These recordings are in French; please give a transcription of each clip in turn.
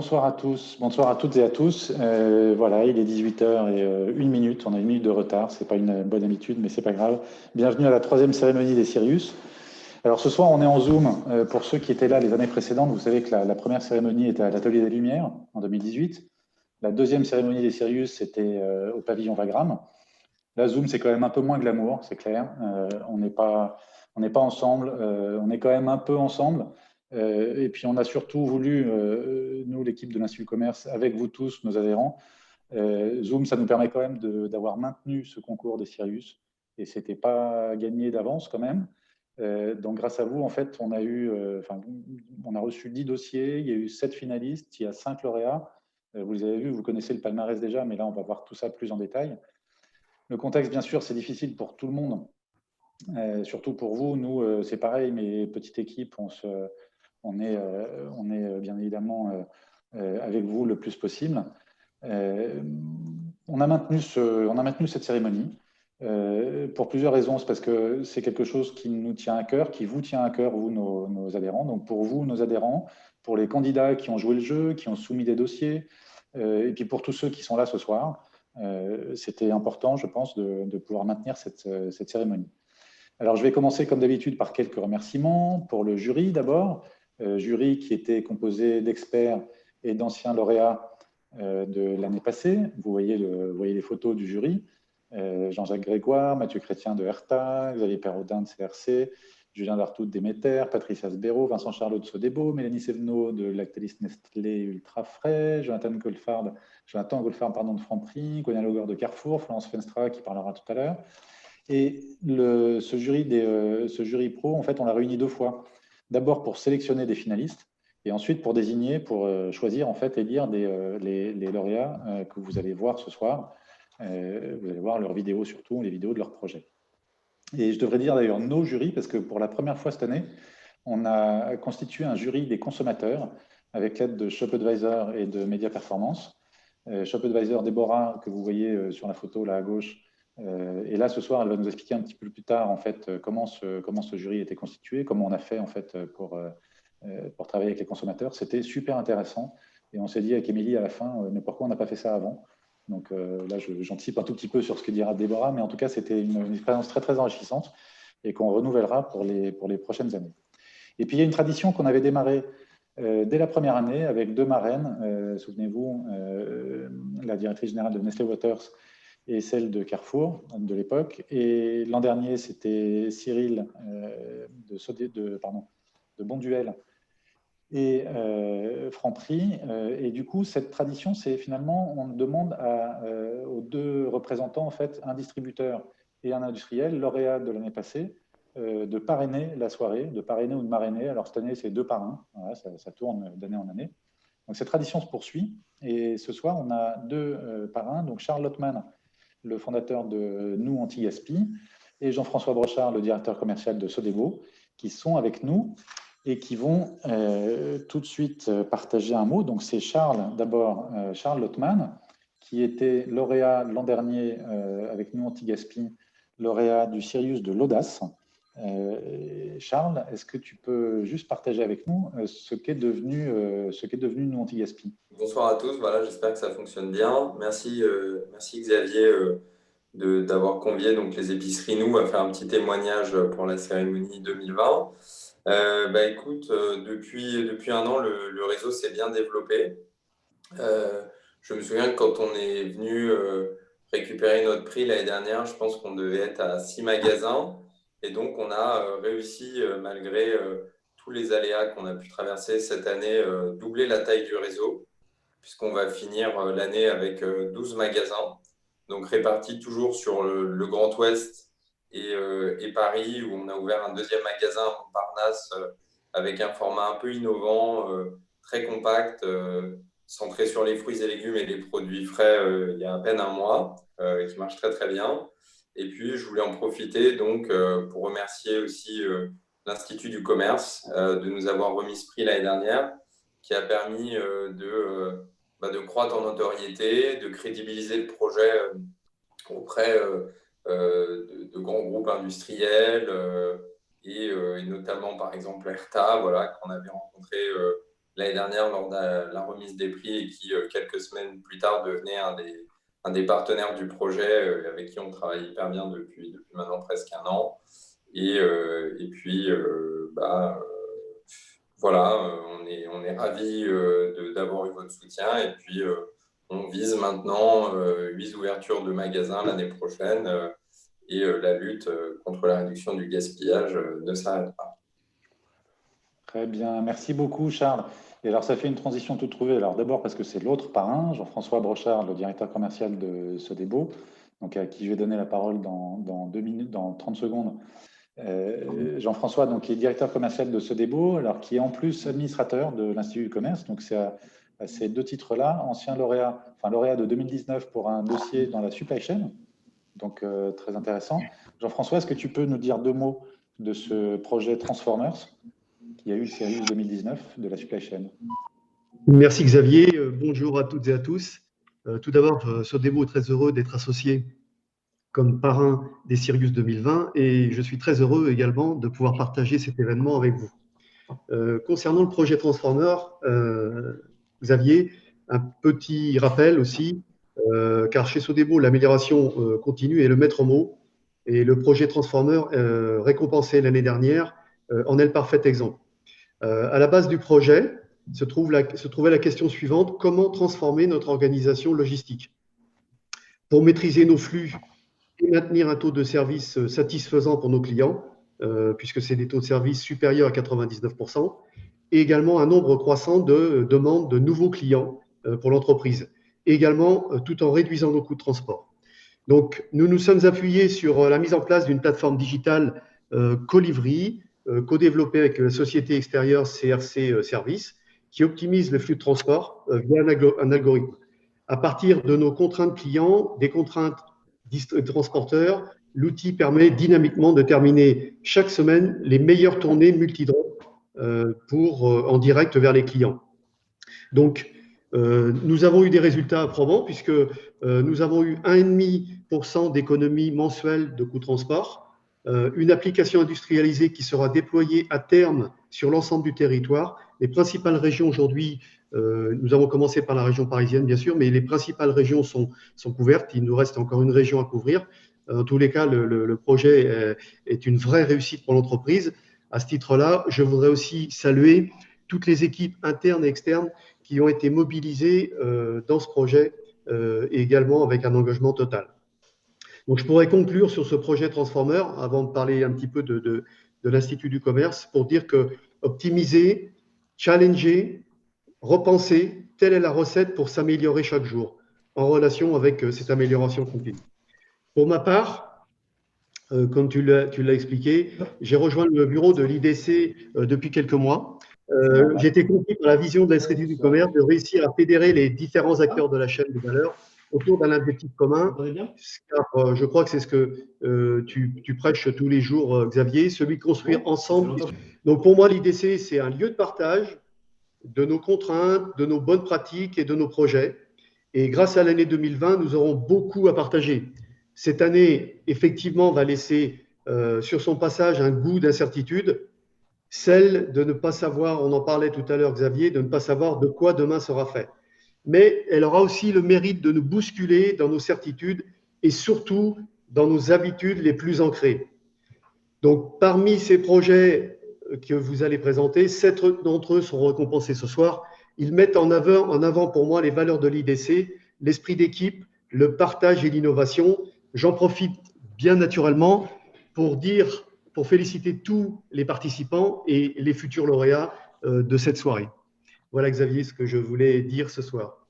Bonsoir à tous, bonsoir à toutes et à tous. Voilà, il est 18h et 1 minute, on a 1 minute de retard, c'est pas une bonne habitude, mais c'est pas grave. Bienvenue à la troisième cérémonie des Sirius. Alors ce soir, on est en Zoom. Pour ceux qui étaient là les années précédentes, vous savez que la première cérémonie était à l'Atelier des Lumières en 2018. La deuxième cérémonie des Sirius, c'était au pavillon Wagram. La Zoom, c'est quand même un peu moins glamour, c'est clair. On n'est pas ensemble, on est quand même un peu ensemble. Et puis, on a surtout voulu, nous, l'équipe de l'Institut Commerce, avec vous tous, nos adhérents, Zoom, ça nous permet quand même d'avoir maintenu ce concours des Sirius. Et ce n'était pas gagné d'avance quand même. Donc, grâce à vous, en fait, on a reçu 10 dossiers, il y a eu 7 finalistes, il y a 5 lauréats. Vous les avez vus, vous connaissez le palmarès déjà, mais là, on va voir tout ça plus en détail. Le contexte, bien sûr, c'est difficile pour tout le monde, surtout pour vous. Nous, c'est pareil, mais petite équipe, on est bien évidemment avec vous le plus possible. On a maintenu cette cérémonie pour plusieurs raisons. C'est parce que c'est quelque chose qui nous tient à cœur, qui vous tient à cœur, vous, nos adhérents. Donc pour vous, nos adhérents, pour les candidats qui ont joué le jeu, qui ont soumis des dossiers, et puis pour tous ceux qui sont là ce soir, c'était important, je pense, de pouvoir maintenir cette cérémonie. Alors, je vais commencer comme d'habitude par quelques remerciements pour le jury d'abord. Jury qui était composé d'experts et d'anciens lauréats de l'année passée. Vous voyez les photos du jury. Jean-Jacques Grégoire, Mathieu Chrétien de Herta, Xavier Perraudin de CRC, Julien Dartout de Déméter, Patricia Sbero, Vincent Charlot de Sodebo, Mélanie Sévenot de Lactalis Nestlé Ultra Frais, Jonathan Goldfarb de Franprix, Gonia Logor de Carrefour, Florence Fenstra qui parlera tout à l'heure. Et ce jury pro, en fait, on l'a réuni 2 fois. D'abord pour sélectionner des finalistes et ensuite pour désigner, pour choisir, en fait, élire les lauréats que vous allez voir ce soir. Vous allez voir leurs vidéos surtout, les vidéos de leurs projets. Et je devrais dire d'ailleurs nos jurys, parce que pour la première fois cette année, on a constitué un jury des consommateurs avec l'aide de ShopAdvisor et de Média Performance. ShopAdvisor, Déborah, que vous voyez sur la photo là à gauche, et là, ce soir, elle va nous expliquer un petit peu plus tard en fait, comment ce jury était constitué, comment on a fait en fait, pour travailler avec les consommateurs. C'était super intéressant. Et on s'est dit avec Émilie à la fin, mais pourquoi on n'a pas fait ça avant? Donc là, j'anticipe un tout petit peu sur ce que dira Déborah, mais en tout cas, c'était une expérience très, très enrichissante et qu'on renouvellera pour les prochaines années. Et puis, il y a une tradition qu'on avait démarrée dès la première année avec 2 marraines. Souvenez-vous, la directrice générale de Nestlé Waters et celle de Carrefour de l'époque. Et l'an dernier, c'était Cyril de Bonduel et Franprix. Et du coup, cette tradition, c'est finalement, on demande aux 2 représentants, en fait, un distributeur et un industriel, lauréat de l'année passée, de parrainer la soirée, de parrainer ou de marrainer. Alors cette année, c'est 2 parrains, voilà, ça tourne d'année en année. Donc cette tradition se poursuit. Et ce soir, on a 2 parrains, donc Charles Lottman, le fondateur de Nous Anti-Gaspi, et Jean-François Brochard, le directeur commercial de Sodebo, qui sont avec nous et qui vont tout de suite partager un mot. Donc c'est Charles, d'abord Charles Lottman, qui était lauréat l'an dernier avec Nous Anti-Gaspi, lauréat du Sirius de l'Audace. Charles, est-ce que tu peux juste partager avec nous ce qu'est devenu Nous Anti-Gaspi? Bonsoir à tous, voilà, j'espère que ça fonctionne bien. Merci Xavier d'avoir convié donc, les épiceries Nous à faire un petit témoignage pour la cérémonie 2020. Écoute, depuis un an, le réseau s'est bien développé. Je me souviens que quand on est venu récupérer notre prix l'année dernière, je pense qu'on devait être à 6 magasins. Et donc, on a réussi, malgré tous les aléas qu'on a pu traverser cette année, doubler la taille du réseau, puisqu'on va finir l'année avec 12 magasins, donc répartis toujours sur le Grand Ouest et Paris, où on a ouvert un deuxième magasin à Montparnasse avec un format un peu innovant, très compact, centré sur les fruits et légumes et les produits frais il y a à peine un mois, qui marche très très bien. Et puis, je voulais en profiter donc pour remercier aussi l'Institut du Commerce de nous avoir remis ce prix l'année dernière, qui a permis de croître en notoriété, de crédibiliser le projet auprès de grands groupes industriels et notamment par exemple Erta, voilà, qu'on avait rencontré l'année dernière lors de la remise des prix et qui, quelques semaines plus tard, devenait un des partenaires du projet avec qui on travaille hyper bien depuis maintenant presque un an. Et puis, voilà, on est ravis d'avoir eu votre soutien. Et puis, on vise maintenant 8 ouvertures de magasins l'année prochaine. Et la lutte contre la réduction du gaspillage ne s'arrête pas. Très bien, merci beaucoup Charles. Et alors ça fait une transition toute trouvée. Alors d'abord parce que c'est l'autre parrain, Jean-François Brochard, le directeur commercial de Sodebo, donc à qui je vais donner la parole dans 2 minutes, dans 30 secondes. Jean-François, donc, qui est directeur commercial de Sodebo, alors qui est en plus administrateur de l'Institut du commerce. Donc c'est à ces deux titres-là, ancien lauréat, enfin lauréat de 2019 pour un dossier dans la supply chain. Donc très intéressant. Jean-François, est-ce que tu peux nous dire 2 mots de ce projet Transformers qui a eu le Sirius 2019 de la supply chain? Merci Xavier, bonjour à toutes et à tous. Tout d'abord, Sodebo est très heureux d'être associé comme parrain des Sirius 2020 et je suis très heureux également de pouvoir partager cet événement avec vous. Concernant le projet Transformer, Xavier, un petit rappel aussi, car chez Sodebo, l'amélioration continue est le maître mot et le projet Transformer récompensé l'année dernière en est le parfait exemple. À la base du projet se trouvait la question suivante: comment transformer notre organisation logistique pour maîtriser nos flux et maintenir un taux de service satisfaisant pour nos clients, puisque c'est des taux de service supérieurs à 99%, et également un nombre croissant de demandes de nouveaux clients pour l'entreprise, et également tout en réduisant nos coûts de transport. Donc, nous nous sommes appuyés sur la mise en place d'une plateforme digitale Colivry, co-développée avec la société extérieure CRC Service, qui optimise le flux de transport via un algorithme. À partir de nos contraintes clients, des contraintes transporteurs, l'outil permet dynamiquement de terminer chaque semaine les meilleures tournées multi-drop en direct vers les clients. Donc, nous avons eu des résultats probants puisque nous avons eu 1,5% d'économie mensuelle de coûts de transport, une application industrialisée qui sera déployée à terme sur l'ensemble du territoire. Les principales régions aujourd'hui, nous avons commencé par la région parisienne bien sûr, mais les principales régions sont couvertes. Il nous reste encore une région à couvrir. En tous les cas, le projet est une vraie réussite pour l'entreprise. À ce titre-là, je voudrais aussi saluer toutes les équipes internes et externes qui ont été mobilisés dans ce projet et également avec un engagement total. Donc, je pourrais conclure sur ce projet Transformer avant de parler un petit peu de l'Institut du commerce pour dire que optimiser, challenger, repenser, telle est la recette pour s'améliorer chaque jour en relation avec cette amélioration continue. Pour ma part, comme tu l'as expliqué, j'ai rejoint le bureau de l'IDC depuis quelques mois. J'ai été confié par la vision de l'Institut du commerce de réussir à fédérer les différents acteurs de la chaîne de valeur autour d'un objectif commun, car je crois que c'est ce que tu prêches tous les jours, Xavier, celui de construire ensemble. Donc pour moi, l'IDC, c'est un lieu de partage de nos contraintes, de nos bonnes pratiques et de nos projets. Et grâce à l'année 2020, nous aurons beaucoup à partager. Cette année, effectivement, va laisser sur son passage un goût d'incertitude, celle de ne pas savoir, on en parlait tout à l'heure Xavier, de ne pas savoir de quoi demain sera fait. Mais elle aura aussi le mérite de nous bousculer dans nos certitudes et surtout dans nos habitudes les plus ancrées. Donc parmi ces projets que vous allez présenter, 7 d'entre eux seront récompensés ce soir. Ils mettent en avant pour moi les valeurs de l'IDC, l'esprit d'équipe, le partage et l'innovation. J'en profite bien naturellement pour féliciter tous les participants et les futurs lauréats de cette soirée. Voilà Xavier ce que je voulais dire ce soir.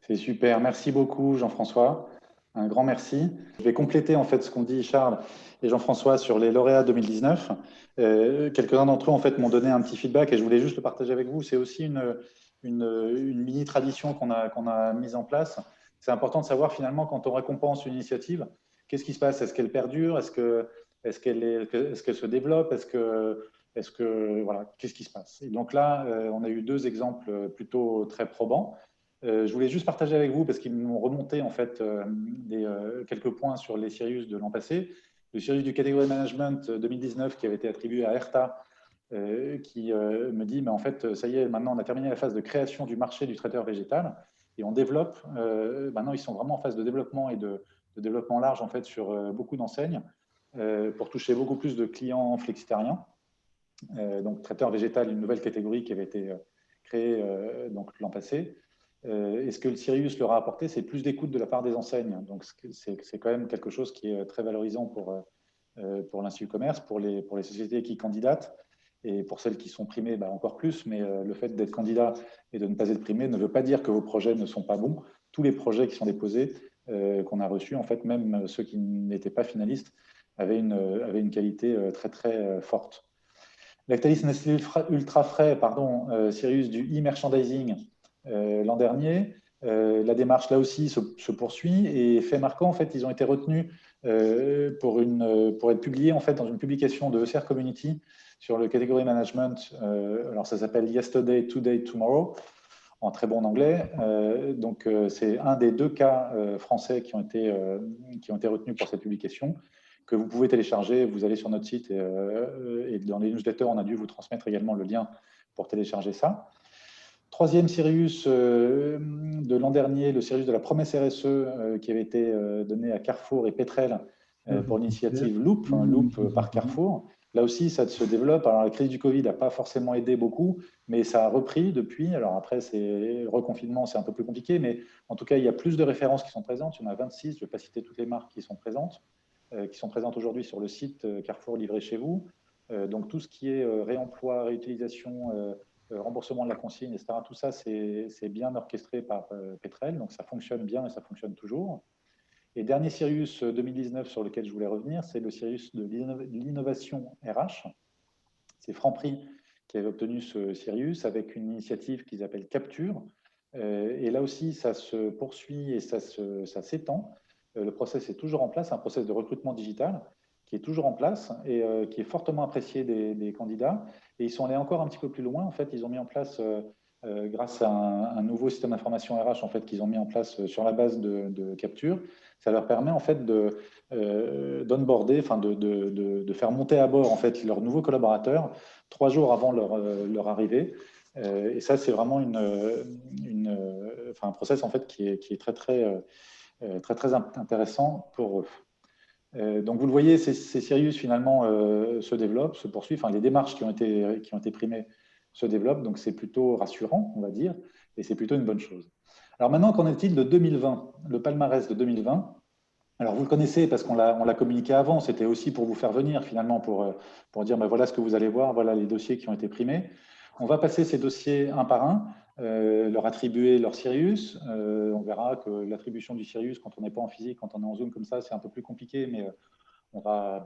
C'est super, merci beaucoup Jean-François, un grand merci. Je vais compléter en fait ce qu'ont dit Charles et Jean-François sur les lauréats 2019. Quelques-uns d'entre eux en fait m'ont donné un petit feedback et je voulais juste le partager avec vous. C'est aussi une mini tradition qu'on a mise en place. C'est important de savoir finalement quand on récompense une initiative, qu'est-ce qui se passe? Est-ce qu'elle perdure? Est-ce qu'elle se développe? Voilà, qu'est-ce qui se passe? Et donc là, on a eu 2 exemples plutôt très probants. Je voulais juste partager avec vous, parce qu'ils m'ont remonté en fait quelques points sur les Sirius de l'an passé. Le Sirius du Category Management 2019 qui avait été attribué à Erta qui me dit, mais en fait, ça y est, maintenant on a terminé la phase de création du marché du traiteur végétal et on développe, maintenant ils sont vraiment en phase de développement et de développement large en fait sur beaucoup d'enseignes pour toucher beaucoup plus de clients flexitariens. Donc traiteur végétal, une nouvelle catégorie qui avait été créée donc l'an passé. Et ce que le Sirius leur a apporté, c'est plus d'écoute de la part des enseignes. Donc c'est quand même quelque chose qui est très valorisant pour l'Institut Commerce, pour les sociétés qui candidatent. Et pour celles qui sont primées, encore plus. Mais le fait d'être candidat et de ne pas être primé ne veut pas dire que vos projets ne sont pas bons. Tous les projets qui sont déposés, qu'on a reçus, en fait, même ceux qui n'étaient pas finalistes, avaient une qualité très, très forte. Lactalis Nestlé Ultra Frais, Sirius du e-merchandising l'an dernier. La démarche, là aussi, se poursuit. Et fait marquant, en fait, ils ont été retenus pour être publiés en fait, dans une publication de ECR Community sur le category management. Alors, ça s'appelle Yesterday, Today, Tomorrow, en très bon anglais. Donc, c'est un des 2 cas français qui ont été retenus pour cette publication, que vous pouvez télécharger. Vous allez sur notre site et dans les newsletters, on a dû vous transmettre également le lien pour télécharger ça. Troisième Sirius de l'an dernier, le Sirius de la promesse RSE qui avait été donné à Carrefour et Petrel pour l'initiative Loop, Loop par Carrefour. Là aussi, ça se développe. Alors, la crise du Covid n'a pas forcément aidé beaucoup, mais ça a repris depuis. Alors après, le reconfinement, c'est un peu plus compliqué, mais en tout cas, il y a plus de références qui sont présentes. Il y en a 26, je ne vais pas citer toutes les marques qui sont présentes aujourd'hui sur le site Carrefour Livré chez vous. Donc, tout ce qui est réemploi, réutilisation, remboursement de la consigne, etc. Tout ça, c'est bien orchestré par Petrel, donc ça fonctionne bien et ça fonctionne toujours. Et dernier Sirius 2019 sur lequel je voulais revenir, c'est le Sirius de l'innovation RH. C'est Franprix qui avait obtenu ce Sirius avec une initiative qu'ils appellent Capture. Et là aussi, ça se poursuit et ça s'étend. Le process est toujours en place, un process de recrutement digital qui est toujours en place et qui est fortement apprécié des candidats. Et ils sont allés encore un petit peu plus loin. En fait, ils ont mis en place, grâce à un nouveau système d'information RH en fait, qu'ils ont mis en place sur la base de Capture, ça leur permet en fait d'onboarder, de faire monter à bord en fait leurs nouveaux collaborateurs 3 jours avant leur arrivée. Et ça, c'est vraiment un process en fait qui est très très intéressant pour eux. Donc vous le voyez, ces Sirius finalement se développent, se poursuivent. Enfin, les démarches qui ont été primées se développent, donc c'est plutôt rassurant, on va dire, et c'est plutôt une bonne chose. Alors maintenant, qu'en est-il de 2020, le palmarès de 2020? Alors vous le connaissez parce qu'on l'a communiqué avant, c'était aussi pour vous faire venir finalement, pour dire voilà ce que vous allez voir, voilà les dossiers qui ont été primés. On va passer ces dossiers un par un, leur attribuer leur Sirius. On verra que l'attribution du Sirius, quand on n'est pas en physique, quand on est en Zoom comme ça, c'est un peu plus compliqué, mais on va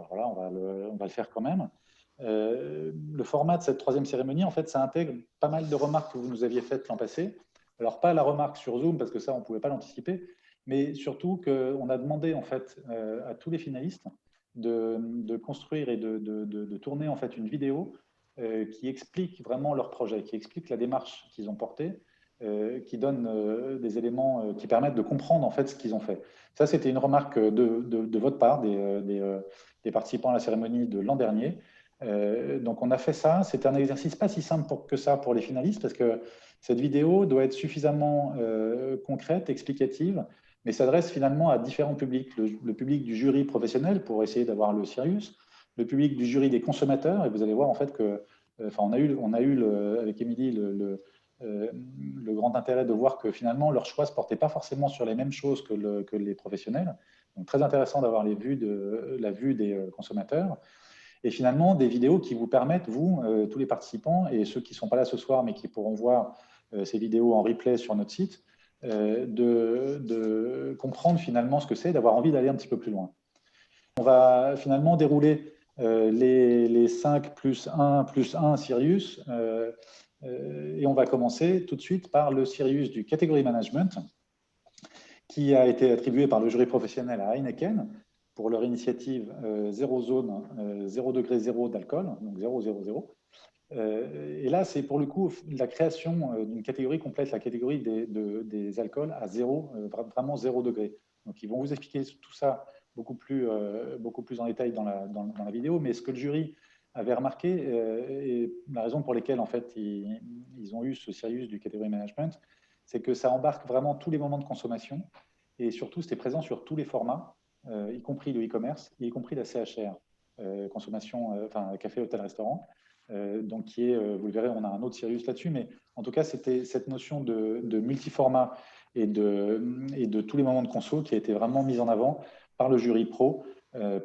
le faire quand même. Le format de cette 3e cérémonie, en fait, ça intègre pas mal de remarques que vous nous aviez faites l'an passé. Alors, pas la remarque sur Zoom, parce que ça, on ne pouvait pas l'anticiper, mais surtout qu'on a demandé en fait, à tous les finalistes de construire et de tourner en fait, une vidéo qui explique vraiment leur projet, qui explique la démarche qu'ils ont portée, qui donne des éléments qui permettent de comprendre en fait ce qu'ils ont fait. Ça, c'était une remarque de votre part, des participants à la cérémonie de l'an dernier. Donc, on a fait ça. C'était un exercice pas si simple que ça pour les finalistes, parce que cette vidéo doit être suffisamment concrète, explicative, mais s'adresse finalement à différents publics. Le public du jury professionnel, pour essayer d'avoir le Sirius, le public du jury des consommateurs, et vous allez voir en fait que, on a eu avec Émilie le grand intérêt de voir que finalement leur choix ne se portait pas forcément sur les mêmes choses que les professionnels. Donc très intéressant d'avoir la vue des consommateurs. Et finalement, des vidéos qui vous permettent, vous, tous les participants, et ceux qui ne sont pas là ce soir, mais qui pourront voir ces vidéos en replay sur notre site, de comprendre finalement ce que c'est, d'avoir envie d'aller un petit peu plus loin. On va finalement dérouler les 5 plus 1 Sirius, et on va commencer tout de suite par le Sirius du Category Management, qui a été attribué par le jury professionnel à Heineken pour leur initiative 0 zone, 0 degré 0 d'alcool, donc 0,0,0. Et là, c'est pour le coup la création d'une catégorie complète, la catégorie des alcools à 0, vraiment 0 degré. Donc, ils vont vous expliquer tout ça beaucoup plus en détail dans la vidéo, mais ce que le jury avait remarqué, et la raison pour laquelle en fait ils ont eu ce Sirius du category management, c'est que ça embarque vraiment tous les moments de consommation et surtout c'était présent sur tous les formats, y compris le e-commerce, y compris la CHR, consommation, enfin café, hôtel, restaurant. Donc qui est, vous le verrez, on a un autre Sirius là-dessus, mais en tout cas c'était cette notion de multiformat et de tous les moments de conso qui a été vraiment mise en avant par le jury pro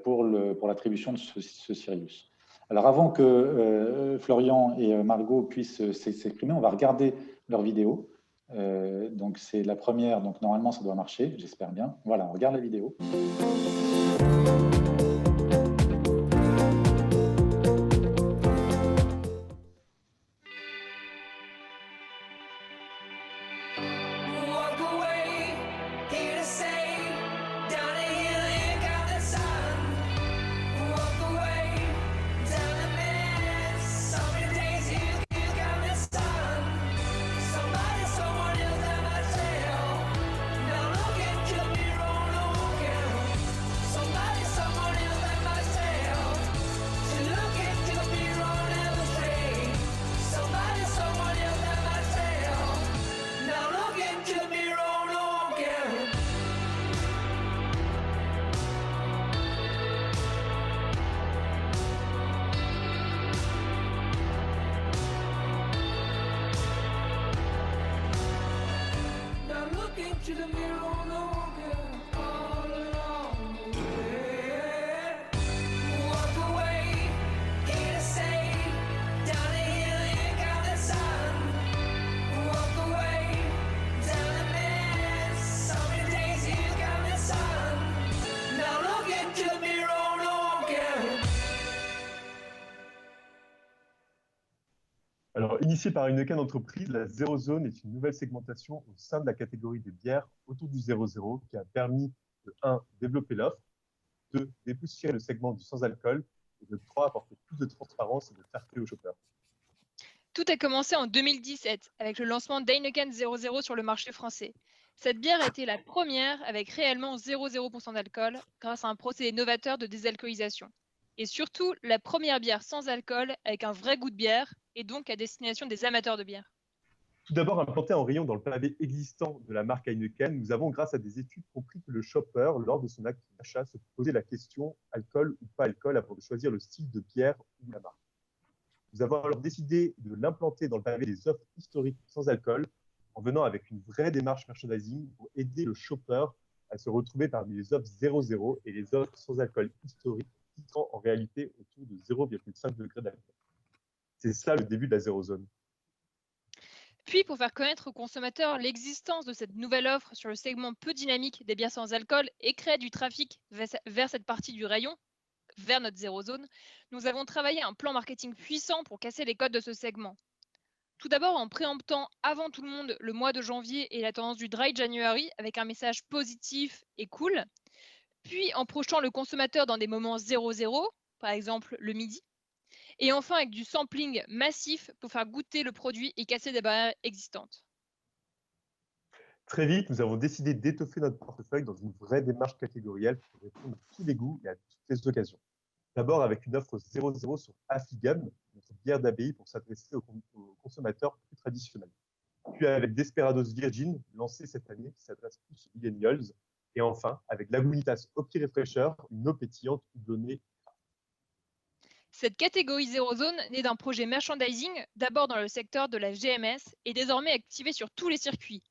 pour l'attribution de ce Sirius. Alors avant que Florian et Margot puissent s'exprimer, on va regarder leur vidéo. Donc c'est la première, donc normalement ça doit marcher, j'espère bien. Voilà, on regarde la vidéo. Alors, initiée par une entreprise, la Zero Zone est une nouvelle segmentation au sein de la catégorie des bières autour du 0,0 qui a permis de 1. Développer l'offre, 2. Dépoussiérer le segment du sans-alcool et de 3. Apporter plus de transparence et de clarté aux shoppers. Tout a commencé en 2017 avec le lancement d'Heineken 0,0 sur le marché français. Cette bière a été la première avec réellement 0,0% d'alcool grâce à un procédé novateur de désalcoolisation. Et surtout, la première bière sans alcool avec un vrai goût de bière et donc à destination des amateurs de bière. Tout d'abord, implanté en rayon dans le pavé existant de la marque Heineken, nous avons, grâce à des études, compris que le shopper, lors de son acte d'achat, se posait la question alcool ou pas alcool avant de choisir le style de bière ou la marque. Nous avons alors décidé de l'implanter dans le pavé des offres historiques sans alcool, en venant avec une vraie démarche merchandising pour aider le shopper à se retrouver parmi les offres 0,0 et les offres sans alcool historiques, titrant en réalité autour de 0,5 degrés d'alcool. C'est ça le début de la Zero Zone. Puis, pour faire connaître aux consommateurs l'existence de cette nouvelle offre sur le segment peu dynamique des bières sans alcool et créer du trafic vers cette partie du rayon, vers notre Zero Zone, nous avons travaillé un plan marketing puissant pour casser les codes de ce segment. Tout d'abord en préemptant avant tout le monde le mois de janvier et la tendance du Dry January avec un message positif et cool, puis en projetant le consommateur dans des moments 0-0, par exemple le midi, et enfin avec du sampling massif pour faire goûter le produit et casser des barrières existantes. Très vite, nous avons décidé d'étoffer notre portefeuille dans une vraie démarche catégorielle pour répondre à tous les goûts et à toutes les occasions. D'abord avec une offre 0,0 sur Affligem, notre bière d'abbaye pour s'adresser aux consommateurs plus traditionnels. Puis avec Desperados Virgin, lancé cette année, qui s'adresse plus aux millennials. Et enfin, avec Lagunitas Opti Refresher, une eau pétillante houblonnée. Cette catégorie Zero Zone naît d'un projet merchandising, d'abord dans le secteur de la GMS et désormais activé sur tous les circuits.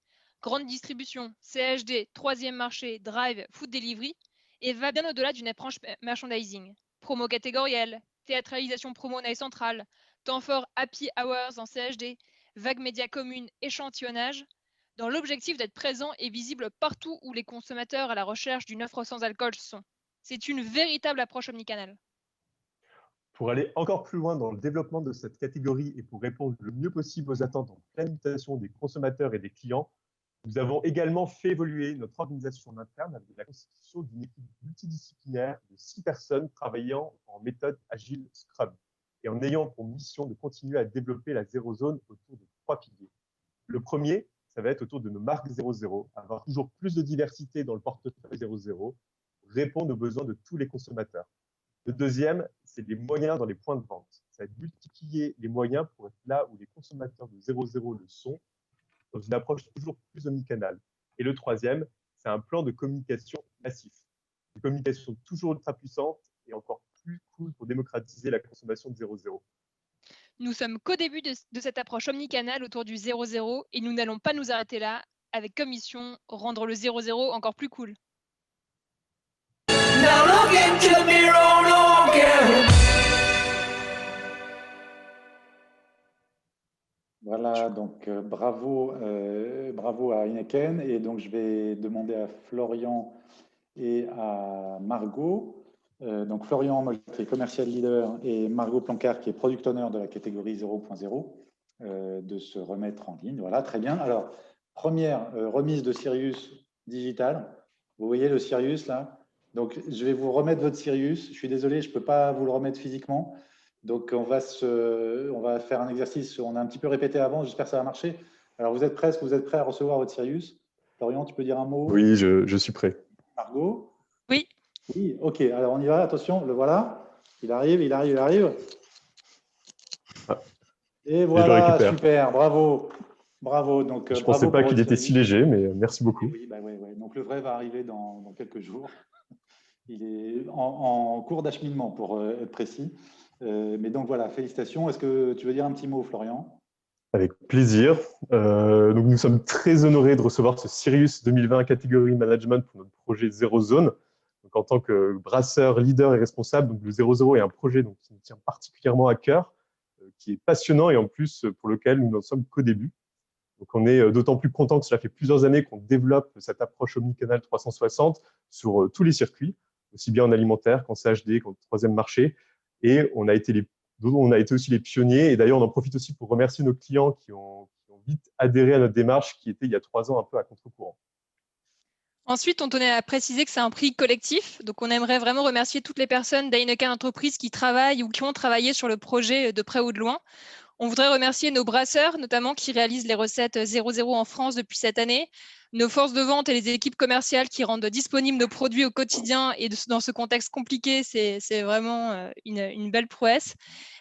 Grande distribution, CHD, troisième marché, drive, food delivery, et va bien au-delà d'une approche merchandising. Promo catégorielle, théâtralisation promo Night Central, temps fort happy hours en CHD, vague média commune, échantillonnage, dans l'objectif d'être présent et visible partout où les consommateurs à la recherche d'une offre sans alcool sont. C'est une véritable approche omnicanale. Pour aller encore plus loin dans le développement de cette catégorie et pour répondre le mieux possible aux attentes en pleine mutation des consommateurs et des clients, nous avons également fait évoluer notre organisation interne avec la constitution d'une équipe multidisciplinaire de 6 personnes travaillant en méthode agile Scrum et en ayant pour mission de continuer à développer la Zero Zone autour de 3 piliers. Le premier, ça va être autour de nos marques 0,0, avoir toujours plus de diversité dans le portefeuille 0,0, répondre aux besoins de tous les consommateurs. Le deuxième, c'est les moyens dans les points de vente. Ça va être multiplier les moyens pour être là où les consommateurs de 0,0 le sont, dans une approche toujours plus omnicanale. Et le troisième, c'est un plan de communication massif. Une communication toujours ultra puissante et encore plus cool pour démocratiser la consommation de 0,0. Nous sommes qu'au début de cette approche omnicanale autour du 0,0 et nous n'allons pas nous arrêter là, avec comme mission rendre le 0,0 encore plus cool. Now look into the mirror, look at. Voilà, donc bravo, bravo à Heineken. Et donc, je vais demander à Florian et à Margot. Donc, Florian, moi, je suis commercial leader, et Margot Plancard, qui est product owner de la catégorie 0.0, de se remettre en ligne. Voilà, très bien. Alors, première remise de Sirius Digital. Vous voyez le Sirius là? Donc, je vais vous remettre votre Sirius. Je suis désolé, je ne peux pas vous le remettre physiquement. Donc, on va faire un exercice. On a un petit peu répété avant. J'espère que ça va marcher. Alors, vous êtes prêts? Est-ce que vous êtes prêts à recevoir votre Sirius? Florian, tu peux dire un mot? Oui, je suis prêt. Margot? Oui. Oui, ok. Alors, on y va. Attention, le voilà. Il arrive, il arrive, il arrive. Et voilà, super. Bravo. Bravo. Donc, Je ne bravo pensais pas pour qu'il votre était si Sirius. léger, mais merci beaucoup. Oui, bah ouais. Donc, le vrai va arriver dans quelques jours. Il est en cours d'acheminement, pour être précis. Mais donc, voilà, félicitations. Est-ce que tu veux dire un petit mot, Florian? Avec plaisir. Donc nous sommes très honorés de recevoir ce Sirius 2020 catégorie management pour notre projet Zero Zone. Donc en tant que brasseur, leader et responsable, donc le 0.0 est un projet donc, qui nous tient particulièrement à cœur, qui est passionnant et en plus pour lequel nous n'en sommes qu'au début. Donc on est d'autant plus content que cela fait plusieurs années qu'on développe cette approche omnicanal 360 sur tous les circuits, aussi bien en alimentaire qu'en CHD, qu'en troisième marché. Et on a été aussi les pionniers. Et d'ailleurs, on en profite aussi pour remercier nos clients qui ont vite adhéré à notre démarche qui était il y a 3 ans un peu à contre-courant. Ensuite, on tenait à préciser que c'est un prix collectif. Donc, on aimerait vraiment remercier toutes les personnes d'Heineken Entreprises qui travaillent ou qui ont travaillé sur le projet de près ou de loin. On voudrait remercier nos brasseurs, notamment, qui réalisent les recettes 0.0 en France depuis cette année, nos forces de vente et les équipes commerciales qui rendent disponibles nos produits au quotidien. Et dans ce contexte compliqué, c'est vraiment une belle prouesse.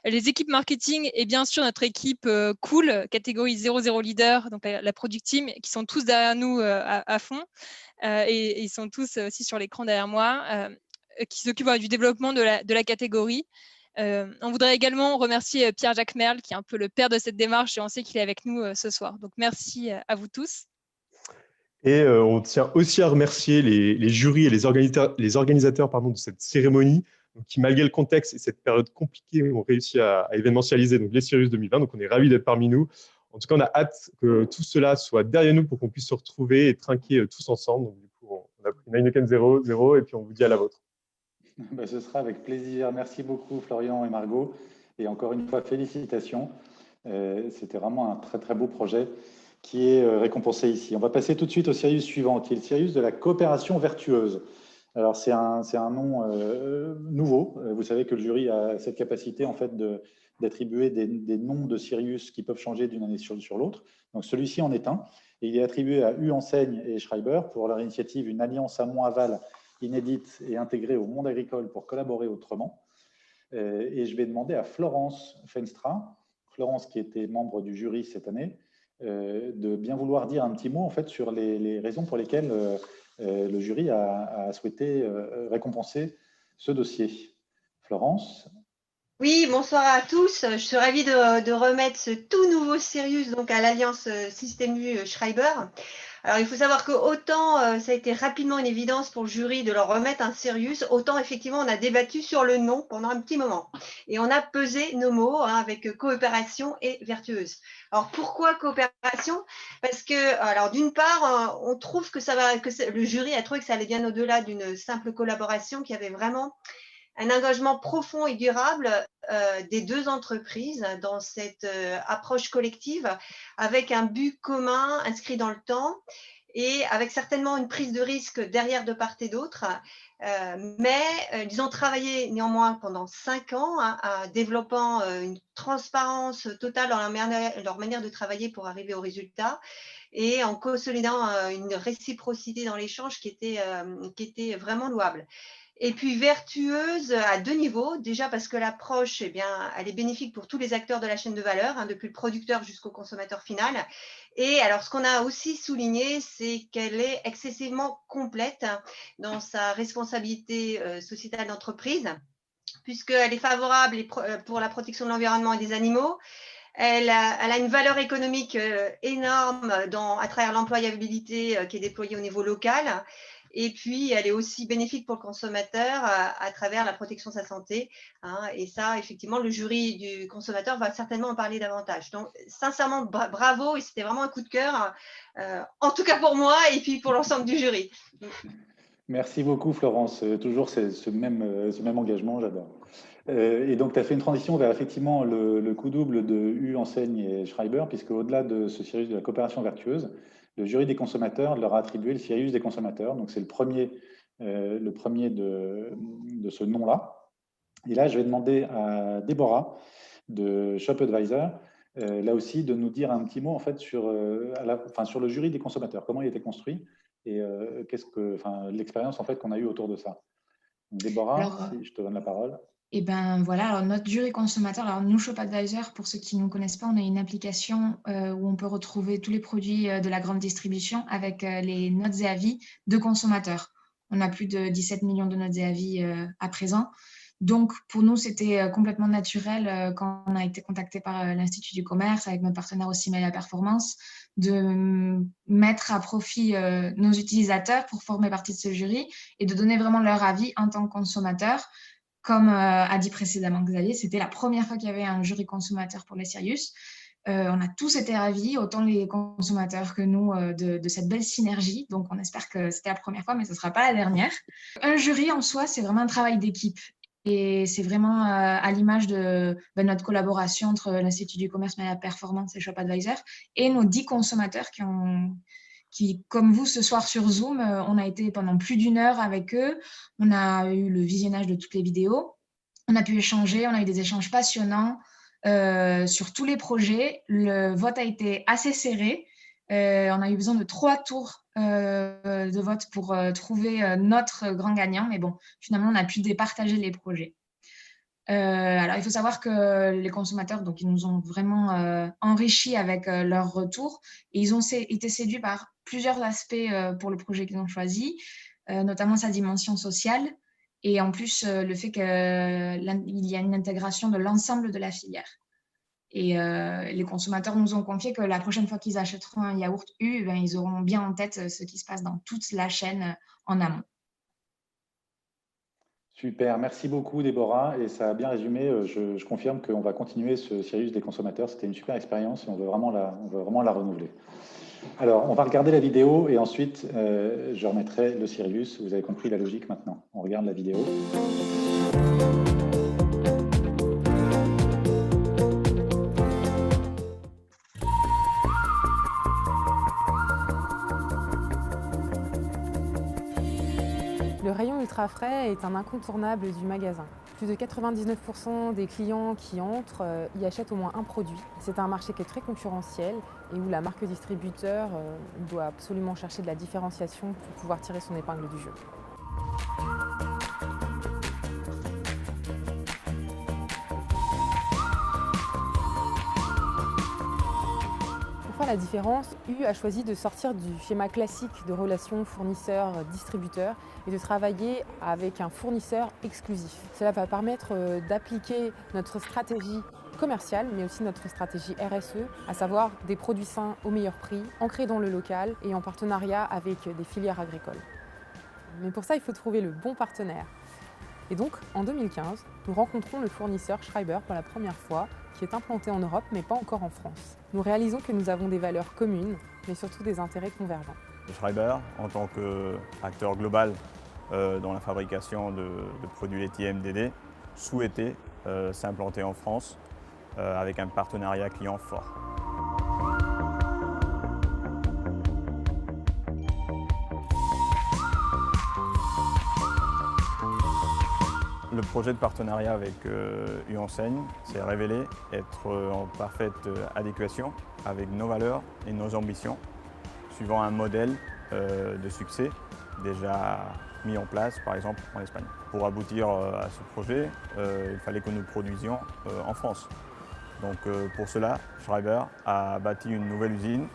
Les équipes marketing et bien sûr notre équipe cool, catégorie 0.0 leader, donc la Product Team, qui sont tous derrière nous à fond. Et ils sont tous aussi sur l'écran derrière moi, qui s'occupent du développement de la catégorie. On voudrait également remercier Pierre-Jacques Merle, qui est un peu le père de cette démarche, et on sait qu'il est avec nous ce soir. Donc, merci à vous tous. Et on tient aussi à remercier les jurys et les organisateurs de cette cérémonie, donc, qui, malgré le contexte et cette période compliquée, ont réussi à événementialiser donc, les Sirius 2020. Donc, on est ravis d'être parmi nous. En tout cas, on a hâte que tout cela soit derrière nous pour qu'on puisse se retrouver et trinquer tous ensemble. Donc, du coup, on a pris une Heineken 0.0 et puis on vous dit à la vôtre. Ben, ce sera avec plaisir. Merci beaucoup, Florian et Margot. Et encore une fois, félicitations. C'était vraiment un très, très beau projet qui est récompensé ici. On va passer tout de suite au Sirius suivant, qui est le Sirius de la coopération vertueuse. Alors, c'est un nom nouveau. Vous savez que le jury a cette capacité, en fait, d'attribuer des noms de Sirius qui peuvent changer d'une année sur l'autre. Donc, celui-ci en est un. Et il est attribué à U-Enseigne et Schreiber pour leur initiative Une alliance amont-aval inédite et intégrée au monde agricole pour collaborer autrement. Et je vais demander à Florence Fenstra, Florence qui était membre du jury cette année, de bien vouloir dire un petit mot en fait, sur les raisons pour lesquelles le jury a souhaité récompenser ce dossier. Florence? Oui, bonsoir à tous. Je suis ravie de remettre ce tout nouveau Sirius donc à l'Alliance Système U Schreiber. Alors, il faut savoir que autant ça a été rapidement une évidence pour le jury de leur remettre un Sirius, autant effectivement on a débattu sur le nom pendant un petit moment. Et on a pesé nos mots avec coopération et vertueuse. Alors, pourquoi coopération? Parce que, alors d'une part, on trouve que le jury a trouvé que ça allait bien au-delà d'une simple collaboration, qu'il y avait vraiment un engagement profond et durable des deux entreprises dans cette approche collective avec un but commun inscrit dans le temps et avec certainement une prise de risque derrière de part et d'autre. Mais ils ont travaillé néanmoins pendant 5 ans développant une transparence totale dans leur manière de travailler pour arriver au résultat et en consolidant une réciprocité dans l'échange qui était vraiment louable. Et puis vertueuse à 2 niveaux. Déjà parce que l'approche, eh bien, elle est bénéfique pour tous les acteurs de la chaîne de valeur, hein, depuis le producteur jusqu'au consommateur final. Et alors, ce qu'on a aussi souligné, c'est qu'elle est excessivement complète dans sa responsabilité sociétale d'entreprise, puisqu'elle est favorable pour la protection de l'environnement et des animaux. Elle a une valeur économique énorme à travers l'employabilité qui est déployée au niveau local. Et puis, elle est aussi bénéfique pour le consommateur à travers la protection de sa santé, hein. Et ça, effectivement, le jury du consommateur va certainement en parler davantage. Donc, sincèrement, bravo. Et c'était vraiment un coup de cœur, en tout cas pour moi et puis pour l'ensemble du jury. Merci beaucoup, Florence. Toujours ce même engagement, j'adore. Et donc, tu as fait une transition vers effectivement le coup double de U Enseigne et Schreiber, puisque au-delà de ce Sirius de la coopération vertueuse, le jury des consommateurs leur a attribué le Sirius des consommateurs. Donc, c'est le premier de ce nom-là. Et là, je vais demander à Déborah de Shop Advisor, là aussi, de nous dire un petit mot en fait sur le jury des consommateurs, comment il a été construit et l'expérience en fait qu'on a eue autour de ça. Donc, Déborah, Alors, si je te donne la parole. Et ben voilà, alors notre jury consommateur, alors nous, Shop Advisor, pour ceux qui ne nous connaissent pas, on a une application où on peut retrouver tous les produits de la grande distribution avec les notes et avis de consommateurs. On a plus de 17 millions de notes et avis à présent. Donc, pour nous, c'était complètement naturel quand on a été contacté par l'Institut du commerce, avec notre partenaire aussi Media Performance, de mettre à profit nos utilisateurs pour former partie de ce jury et de donner vraiment leur avis en tant que consommateur. Comme a dit précédemment Xavier, c'était la première fois qu'il y avait un jury consommateur pour les Sirius. On a tous été ravis, autant les consommateurs que nous, de cette belle synergie. Donc, on espère que c'était la première fois, mais ce ne sera pas la dernière. Un jury, en soi, c'est vraiment un travail d'équipe. Et c'est vraiment à l'image de notre collaboration entre l'Institut du commerce, Media Performance et Shop Advisor et nos 10 consommateurs qui, comme vous, ce soir sur Zoom, on a été pendant plus d'1 heure avec eux. On a eu le visionnage de toutes les vidéos. On a pu échanger, on a eu des échanges passionnants sur tous les projets. Le vote a été assez serré. On a eu besoin de 3 tours de vote pour trouver notre grand gagnant. Mais bon, finalement, on a pu départager les projets. Alors, il faut savoir que les consommateurs, donc, ils nous ont vraiment enrichis avec leur retour. Et ils ont été séduits par plusieurs aspects pour le projet qu'ils ont choisi, notamment sa dimension sociale et en plus le fait qu'il y a une intégration de l'ensemble de la filière. Et les consommateurs nous ont confié que la prochaine fois qu'ils achèteront un yaourt U, ben, ils auront bien en tête ce qui se passe dans toute la chaîne en amont. Super, merci beaucoup Déborah, et ça a bien résumé. Je confirme qu'on va continuer ce Sirius des consommateurs. C'était une super expérience et on veut vraiment la renouveler. Alors, on va regarder la vidéo et ensuite je remettrai le Sirius. Vous avez compris la logique maintenant. On regarde la vidéo. Le rayon ultra frais est un incontournable du magasin. Plus de 99% des clients qui entrent y achètent au moins un produit. C'est un marché qui est très concurrentiel et où la marque distributeur doit absolument chercher de la différenciation pour pouvoir tirer son épingle du jeu. Pour faire la différence, U a choisi de sortir du schéma classique de relations fournisseur-distributeur et de travailler avec un fournisseur exclusif. Cela va permettre d'appliquer notre stratégie commerciale, mais aussi notre stratégie RSE, à savoir des produits sains au meilleur prix, ancrés dans le local et en partenariat avec des filières agricoles. Mais pour ça, il faut trouver le bon partenaire. Et donc, en 2015, nous rencontrons le fournisseur Schreiber pour la première fois, qui est implanté en Europe, mais pas encore en France. Nous réalisons que nous avons des valeurs communes, mais surtout des intérêts convergents. Schreiber, en tant qu'acteur global dans la fabrication de produits laitiers MDD, souhaitait s'implanter en France avec un partenariat client fort. Le projet de partenariat avec U Enseigne s'est révélé être en parfaite adéquation avec nos valeurs et nos ambitions, suivant un modèle de succès déjà mis en place, par exemple en Espagne. Pour aboutir à ce projet, il fallait que nous produisions en France. Donc pour cela, Schreiber a bâti une nouvelle usine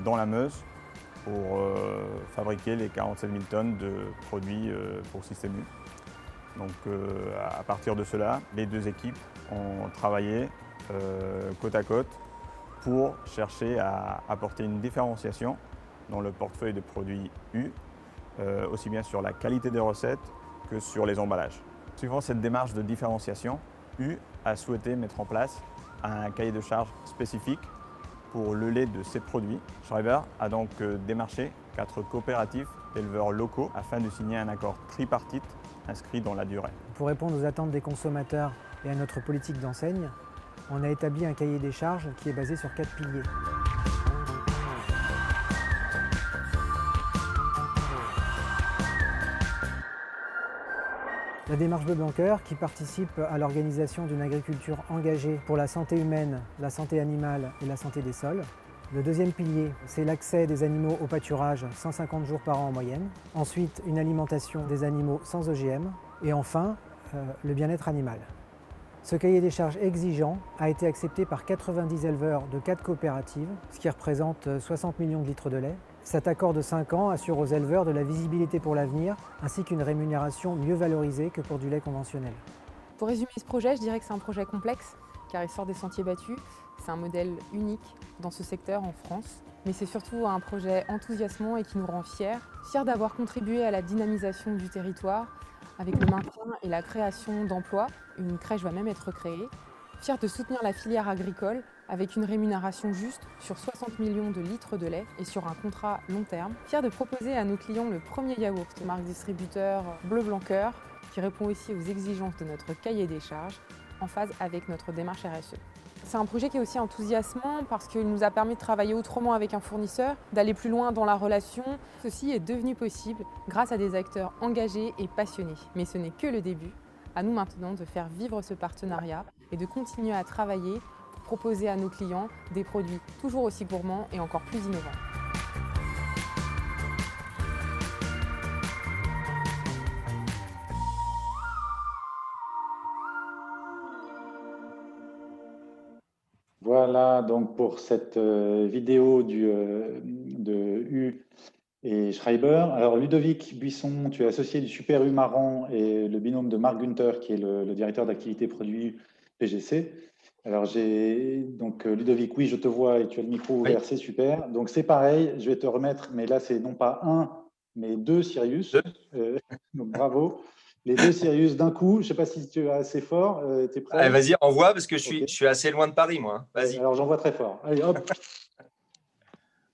dans la Meuse pour fabriquer les 47 000 tonnes de produits pour Système U. Donc à partir de cela, les deux équipes ont travaillé côte à côte pour chercher à apporter une différenciation dans le portefeuille de produits U, aussi bien sur la qualité des recettes que sur les emballages. Suivant cette démarche de différenciation, U a souhaité mettre en place un cahier de charges spécifique pour le lait de ses produits. Schreiber a donc démarché 4 coopératives d'éleveurs locaux afin de signer un accord tripartite inscrit dans la durée. Pour répondre aux attentes des consommateurs et à notre politique d'enseigne, on a établi un cahier des charges qui est basé sur 4 piliers. La démarche Bleu Blanc Cœur qui participe à l'organisation d'une agriculture engagée pour la santé humaine, la santé animale et la santé des sols. Le deuxième pilier, c'est l'accès des animaux au pâturage 150 jours par an en moyenne. Ensuite, une alimentation des animaux sans OGM. Et enfin, le bien-être animal. Ce cahier des charges exigeant a été accepté par 90 éleveurs de 4 coopératives, ce qui représente 60 millions de litres de lait. Cet accord de 5 ans assure aux éleveurs de la visibilité pour l'avenir, ainsi qu'une rémunération mieux valorisée que pour du lait conventionnel. Pour résumer ce projet, je dirais que c'est un projet complexe, car il sort des sentiers battus. C'est un modèle unique dans ce secteur en France. Mais c'est surtout un projet enthousiasmant et qui nous rend fiers d'avoir contribué à la dynamisation du territoire, avec le maintien et la création d'emplois. Une crèche va même être créée. Fiers de soutenir la filière agricole avec une rémunération juste sur 60 millions de litres de lait et sur un contrat long terme. Fiers de proposer à nos clients le premier yaourt de marque distributeur Bleu Blanc Cœur, qui répond aussi aux exigences de notre cahier des charges, en phase avec notre démarche RSE. C'est un projet qui est aussi enthousiasmant parce qu'il nous a permis de travailler autrement avec un fournisseur, d'aller plus loin dans la relation. Ceci est devenu possible grâce à des acteurs engagés et passionnés. Mais ce n'est que le début. À nous maintenant de faire vivre ce partenariat et de continuer à travailler pour proposer à nos clients des produits toujours aussi gourmands et encore plus innovants. Voilà donc pour cette vidéo de U et Schreiber. Alors Ludovic Buisson, tu es associé du Super U Marran et le binôme de Marc Günther qui est le directeur d'activité produit PGC. Alors donc Ludovic, oui je te vois et tu as le micro ouvert, oui. C'est super. Donc c'est pareil, je vais te remettre, mais là c'est non pas un, mais 2 Sirius. Donc bravo. Les 2 Sirius d'un coup, je ne sais pas si tu es assez fort, tu es prêt? Allez, vas-y, envoie parce que je suis assez loin de Paris, moi. Vas-y. Alors j'envoie très fort. Allez, hop.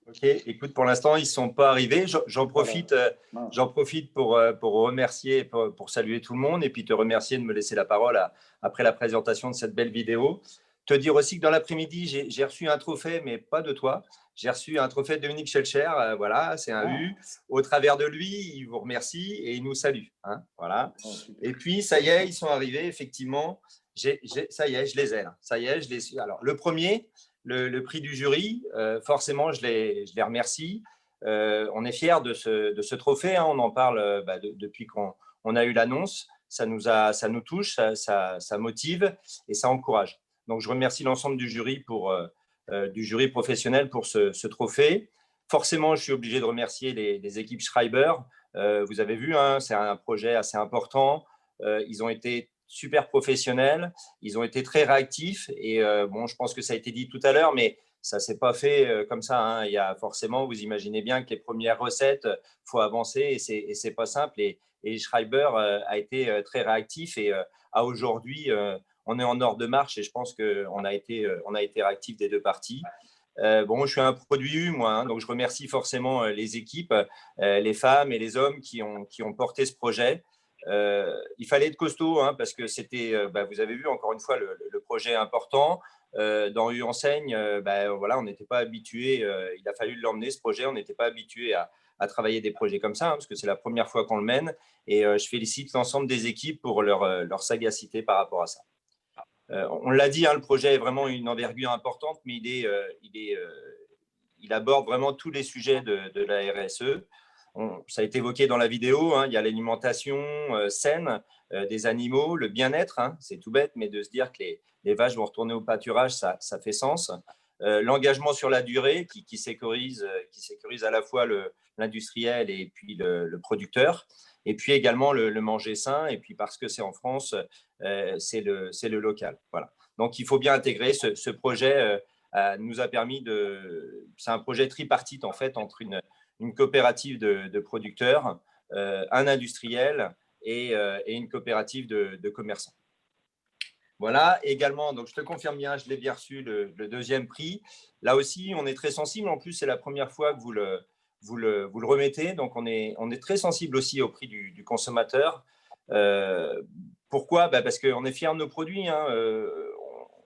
Ok, écoute, pour l'instant, ils ne sont pas arrivés. J'en profite pour remercier, pour saluer tout le monde et puis te remercier de me laisser la parole après la présentation de cette belle vidéo. Te dire aussi que dans l'après-midi, j'ai reçu un trophée, mais pas de toi. J'ai reçu un trophée de Dominique Schelcher, voilà, c'est un U. Au travers de lui, il vous remercie et il nous salue. Hein, voilà. Et puis, ça y est, ils sont arrivés, effectivement. Ça y est, je les ai là. Ça y est, je les suis. Alors, le premier, le prix du jury, forcément, je les remercie. On est fiers de ce trophée. Hein, on en parle depuis qu'on a eu l'annonce. Ça nous touche, ça motive et ça encourage. Donc, je remercie l'ensemble du jury du jury professionnel pour ce trophée. Forcément, je suis obligé de remercier les équipes Schreiber. Vous avez vu, hein, c'est un projet assez important. Ils ont été super professionnels, ils ont été très réactifs. Et bon, je pense que ça a été dit tout à l'heure, mais ça ne s'est pas fait comme ça. Hein. Il y a forcément, vous imaginez bien que les premières recettes, il faut avancer et ce n'est pas simple. Et Schreiber a été très réactif et à aujourd'hui, on est en ordre de marche et je pense qu'on a été réactifs des 2 parties. Bon, je suis un produit U, moi, hein, donc je remercie forcément les équipes, les femmes et les hommes qui ont porté ce projet. Il fallait être costaud hein, parce que c'était, vous avez vu encore une fois le projet important. Dans U Enseigne, voilà, on n'était pas habitué, il a fallu l'emmener ce projet, on n'était pas habitué à travailler des projets comme ça, hein, parce que c'est la première fois qu'on le mène. Et je félicite l'ensemble des équipes pour leur sagacité par rapport à ça. On l'a dit, hein, le projet est vraiment une envergure importante, mais il aborde vraiment tous les sujets de la RSE. ça a été évoqué dans la vidéo, hein, il y a l'alimentation saine des animaux, le bien-être, hein, c'est tout bête, mais de se dire que les vaches vont retourner au pâturage, ça fait sens. L'engagement sur la durée qui sécurise à la fois l'industriel et puis le producteur, et puis également le manger sain, et puis parce que c'est en France, c'est le local. Voilà. Donc il faut bien intégrer ce projet. Nous a permis c'est un projet tripartite en fait entre une coopérative de producteurs, un industriel et une coopérative de commerçants. Voilà, également, donc je te confirme bien, je l'ai bien reçu, le deuxième prix. Là aussi, on est très sensible. En plus, c'est la première fois que vous le remettez. Donc, on est très sensible aussi au prix du consommateur. Pourquoi ? Parce qu'on est fiers de nos produits. Hein.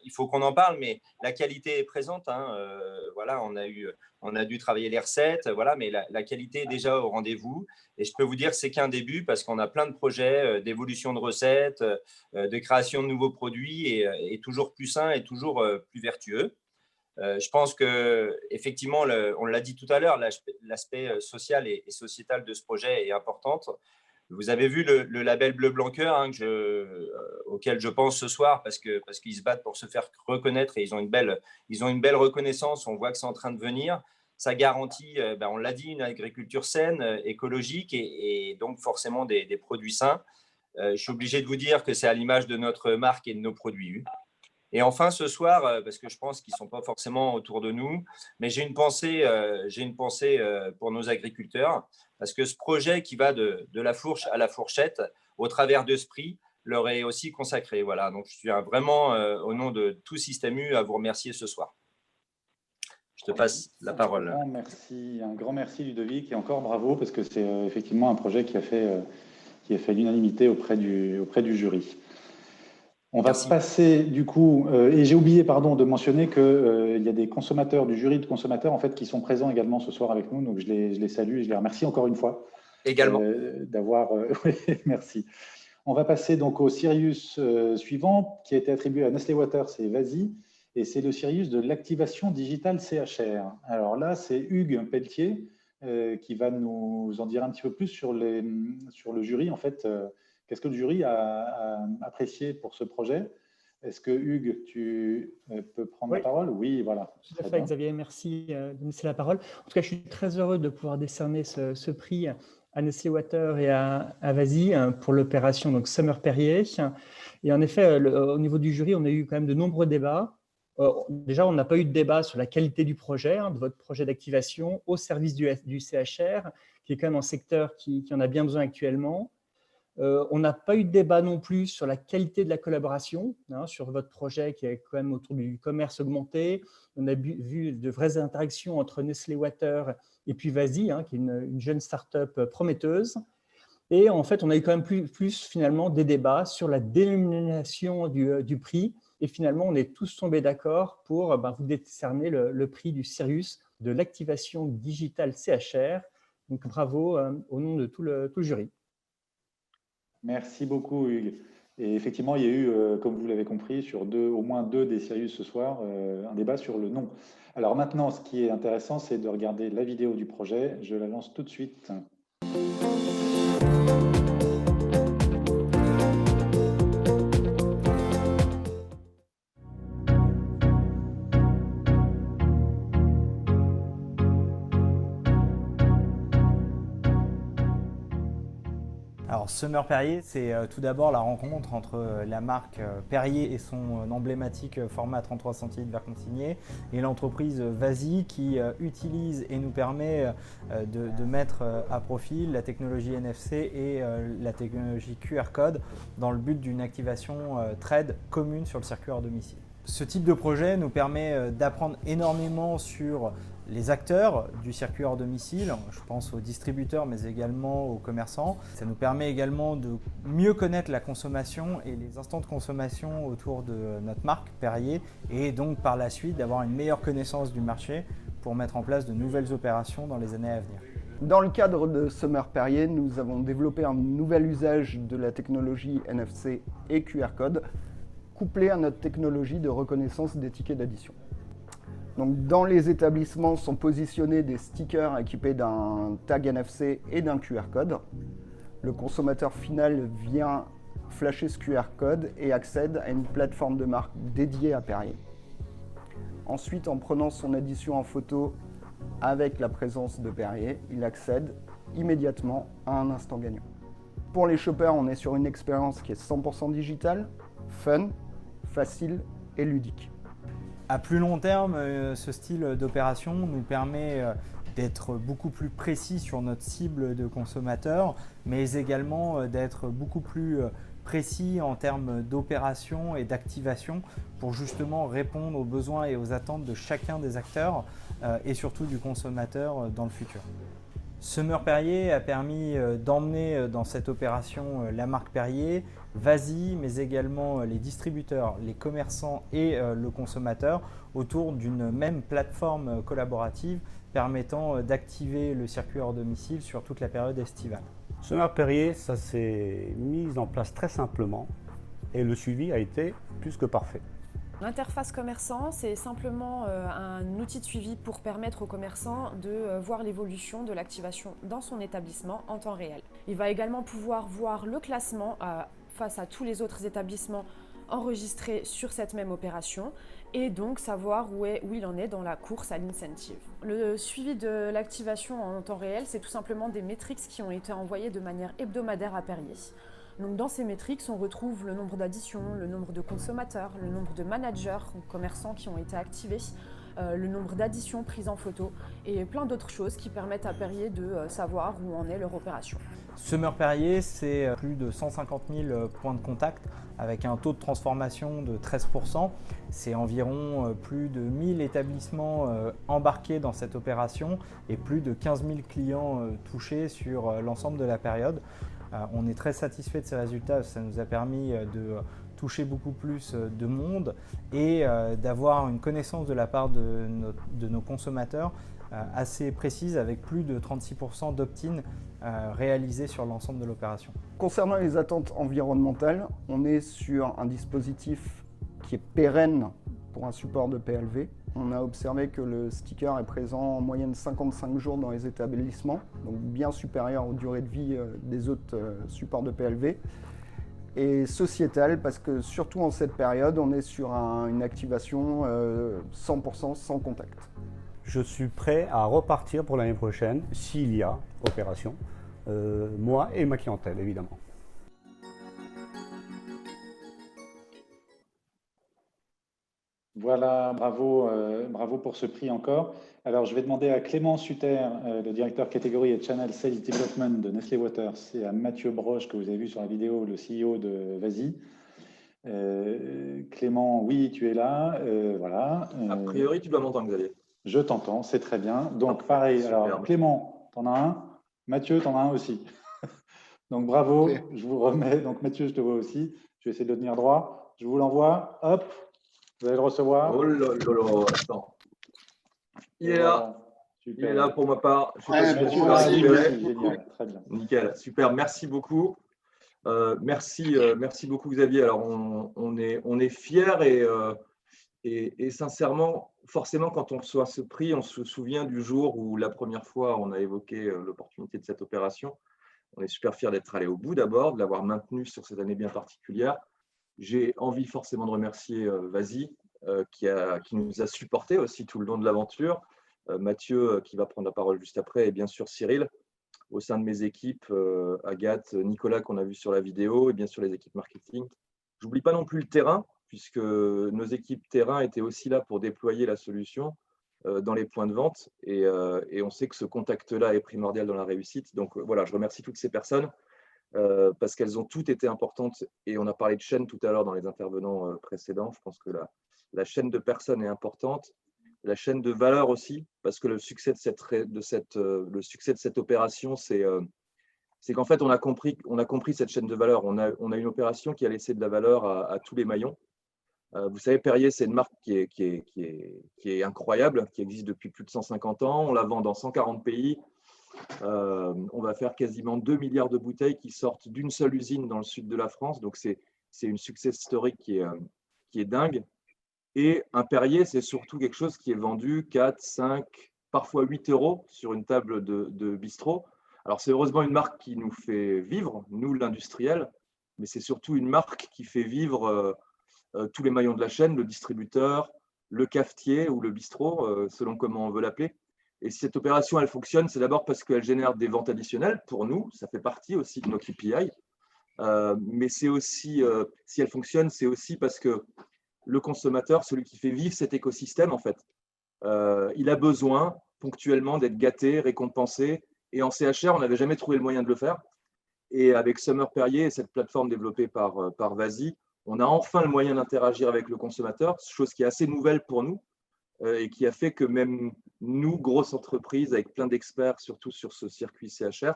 Il faut qu'on en parle, mais la qualité est présente. Hein. Voilà, on a dû travailler les recettes, voilà, mais la qualité est déjà au rendez-vous. Et je peux vous dire que c'est qu'un début parce qu'on a plein de projets d'évolution de recettes, de création de nouveaux produits et toujours plus sains et toujours plus vertueux. Je pense qu'effectivement, on l'a dit tout à l'heure, l'aspect social et sociétal de ce projet est important. Vous avez vu le label Bleu Blanc Cœur hein, auquel je pense ce soir parce qu'ils se battent pour se faire reconnaître et ils ont une belle reconnaissance. On voit que c'est en train de venir. Ça garantit, on l'a dit, une agriculture saine, écologique et donc forcément des produits sains. Je suis obligé de vous dire que c'est à l'image de notre marque et de nos produits. Et enfin, ce soir, parce que je pense qu'ils ne sont pas forcément autour de nous, mais j'ai une pensée pour nos agriculteurs, parce que ce projet qui va de la fourche à la fourchette, au travers de ce prix, leur est aussi consacré. Voilà. Donc, je tiens vraiment, au nom de tout Système U, à vous remercier ce soir. Je te passe la parole. Un grand merci Ludovic et encore bravo, parce que c'est effectivement un projet qui a fait l'unanimité auprès du jury. On va passer du coup, et j'ai oublié de mentionner qu'il y a des consommateurs, du jury de consommateurs en fait, qui sont présents également ce soir avec nous, donc je les salue et je les remercie encore une fois. Également. Oui, merci. On va passer donc au Sirius suivant qui a été attribué à Nestlé Waters, c'est Vazi, et c'est le Sirius de l'activation digitale CHR. Alors là, c'est Hugues Pelletier qui va nous en dire un petit peu plus sur le jury en fait. Qu'est-ce que le jury a apprécié pour ce projet? Est-ce que Hugues, tu peux prendre la parole? Oui, voilà. Tout à fait, Xavier, merci de me laisser la parole. En tout cas, je suis très heureux de pouvoir décerner ce prix à Nestlé Waters et à Vazi pour l'opération donc Summer Perrier. Et en effet, au niveau du jury, on a eu quand même de nombreux débats. Déjà, on n'a pas eu de débat sur la qualité du projet, de votre projet d'activation au service du CHR, qui est quand même un secteur qui en a bien besoin actuellement. On n'a pas eu de débat non plus sur la qualité de la collaboration, sur votre projet qui est quand même autour du commerce augmenté. On a vu de vraies interactions entre Nestlé Waters et puis Vazi, qui est une jeune start-up prometteuse. Et en fait, on a eu quand même plus finalement des débats sur la dénomination du prix. Et finalement, on est tous tombés d'accord pour vous décerner le prix du Sirius de l'activation digitale CHR. Donc bravo au nom de tout le jury. Merci beaucoup, Hugues. Et effectivement, il y a eu, comme vous l'avez compris, sur au moins deux des Sirius ce soir, un débat sur le nom. Alors maintenant, ce qui est intéressant, c'est de regarder la vidéo du projet. Je la lance tout de suite. Alors Summer Perrier, c'est tout d'abord la rencontre entre la marque Perrier et son emblématique format 33 centilitres verre consigné et l'entreprise Vazi qui utilise et nous permet de mettre à profit la technologie NFC et la technologie QR code dans le but d'une activation trade commune sur le circuit hors domicile. Ce type de projet nous permet d'apprendre énormément sur les acteurs du circuit hors domicile, je pense aux distributeurs mais également aux commerçants. Ça nous permet également de mieux connaître la consommation et les instants de consommation autour de notre marque Perrier et donc par la suite d'avoir une meilleure connaissance du marché pour mettre en place de nouvelles opérations dans les années à venir. Dans le cadre de Summer Perrier, nous avons développé un nouvel usage de la technologie NFC et QR code couplé à notre technologie de reconnaissance des tickets d'addition. Donc, dans les établissements sont positionnés des stickers équipés d'un tag NFC et d'un QR code. Le consommateur final vient flasher ce QR code et accède à une plateforme de marque dédiée à Perrier. Ensuite, en prenant son addition en photo avec la présence de Perrier, il accède immédiatement à un instant gagnant. Pour les shoppers, on est sur une expérience qui est 100% digitale, fun, facile et ludique. À plus long terme, ce style d'opération nous permet d'être beaucoup plus précis sur notre cible de consommateurs, mais également d'être beaucoup plus précis en termes d'opération et d'activation pour justement répondre aux besoins et aux attentes de chacun des acteurs et surtout du consommateur dans le futur. Summer Perrier a permis d'emmener dans cette opération la marque Perrier, Vazy, mais également les distributeurs, les commerçants et le consommateur autour d'une même plateforme collaborative permettant d'activer le circuit hors domicile sur toute la période estivale. Summer Perrier, ça s'est mis en place très simplement et le suivi a été plus que parfait. L'interface commerçant, c'est simplement un outil de suivi pour permettre aux commerçants de voir l'évolution de l'activation dans son établissement en temps réel. Il va également pouvoir voir le classement face à tous les autres établissements enregistrés sur cette même opération et donc savoir où il en est dans la course à l'incentive. Le suivi de l'activation en temps réel, c'est tout simplement des métriques qui ont été envoyées de manière hebdomadaire à Perrier. Donc dans ces métriques, on retrouve le nombre d'additions, le nombre de consommateurs, le nombre de managers ou commerçants qui ont été activés, le nombre d'additions prises en photo et plein d'autres choses qui permettent à Perrier de savoir où en est leur opération. Summer Perrier, c'est plus de 150 000 points de contact avec un taux de transformation de 13%. C'est environ plus de 1000 établissements embarqués dans cette opération et plus de 15 000 clients touchés sur l'ensemble de la période. On est très satisfait de ces résultats, ça nous a permis de toucher beaucoup plus de monde et d'avoir une connaissance de la part de nos consommateurs assez précise avec plus de 36% d'opt-in réalisés sur l'ensemble de l'opération. Concernant les attentes environnementales, on est sur un dispositif qui est pérenne pour un support de PLV. On a observé que le sticker est présent en moyenne 55 jours dans les établissements, donc bien supérieur aux durées de vie des autres supports de PLV. Et sociétal, parce que surtout en cette période, on est sur une activation 100% sans contact. Je suis prêt à repartir pour l'année prochaine, s'il y a opération, moi et ma clientèle évidemment. Voilà, bravo, bravo pour ce prix encore. Alors, je vais demander à Clément Sutter, le directeur catégorie et Channel Sales Development de Nestlé Waters, et à Mathieu Broche, que vous avez vu sur la vidéo, le CEO de Vazy. Clément, oui, tu es là. Voilà. A priori, tu dois m'entendre, Xavier. Je t'entends, c'est très bien. Donc, pareil. Superbe. Alors, Clément, tu en as un. Mathieu, tu en as un aussi. Donc, bravo. Oui. Je vous remets. Donc, Mathieu, je te vois aussi. Je vais essayer de le tenir droit. Je vous l'envoie. Hop. Vous allez le recevoir. Oh là là, attends. Il est là. Super. Il est là pour ma part. Je sais pas si génial. Très bien. Nickel, super. Merci beaucoup. Merci beaucoup, Xavier. Alors, on est fiers et sincèrement, forcément, quand on reçoit ce prix, on se souvient du jour où la première fois, on a évoqué l'opportunité de cette opération. On est super fiers d'être allé au bout d'abord, de l'avoir maintenu sur cette année bien particulière. J'ai envie forcément de remercier Vazy qui nous a supportés aussi tout le long de l'aventure. Mathieu qui va prendre la parole juste après et bien sûr Cyril au sein de mes équipes, Agathe, Nicolas qu'on a vu sur la vidéo et bien sûr les équipes marketing. Je n'oublie pas non plus le terrain puisque nos équipes terrain étaient aussi là pour déployer la solution dans les points de vente et on sait que ce contact-là est primordial dans la réussite. Donc voilà, je remercie toutes ces personnes. Parce qu'elles ont toutes été importantes et on a parlé de chaîne tout à l'heure dans les intervenants précédents. Je pense que la chaîne de personnes est importante, la chaîne de valeur aussi, parce que le succès de cette opération, c'est qu'en fait on a compris cette chaîne de valeur. On a une opération qui a laissé de la valeur à tous les maillons. Vous savez, Perrier, c'est une marque qui est incroyable, qui existe depuis plus de 150 ans. On la vend dans 140 pays. On va faire quasiment 2 milliards de bouteilles qui sortent d'une seule usine dans le sud de la France. Donc, c'est une success story qui est dingue. Et un Perrier, c'est surtout quelque chose qui est vendu 4, 5, parfois 8 € sur une table de bistrot. Alors, c'est heureusement une marque qui nous fait vivre, nous, l'industriel, mais c'est surtout une marque qui fait vivre tous les maillons de la chaîne, le distributeur, le cafetier ou le bistrot, selon comment on veut l'appeler. Et si cette opération, elle fonctionne, c'est d'abord parce qu'elle génère des ventes additionnelles pour nous, ça fait partie aussi de nos KPI. Mais c'est aussi, si elle fonctionne, c'est aussi parce que le consommateur, celui qui fait vivre cet écosystème, en fait, il a besoin ponctuellement d'être gâté, récompensé. Et en CHR, on n'avait jamais trouvé le moyen de le faire. Et avec Summer Perrier et cette plateforme développée par Vazy, on a enfin le moyen d'interagir avec le consommateur, chose qui est assez nouvelle pour nous et qui a fait que même nous, grosses entreprises avec plein d'experts, surtout sur ce circuit CHR,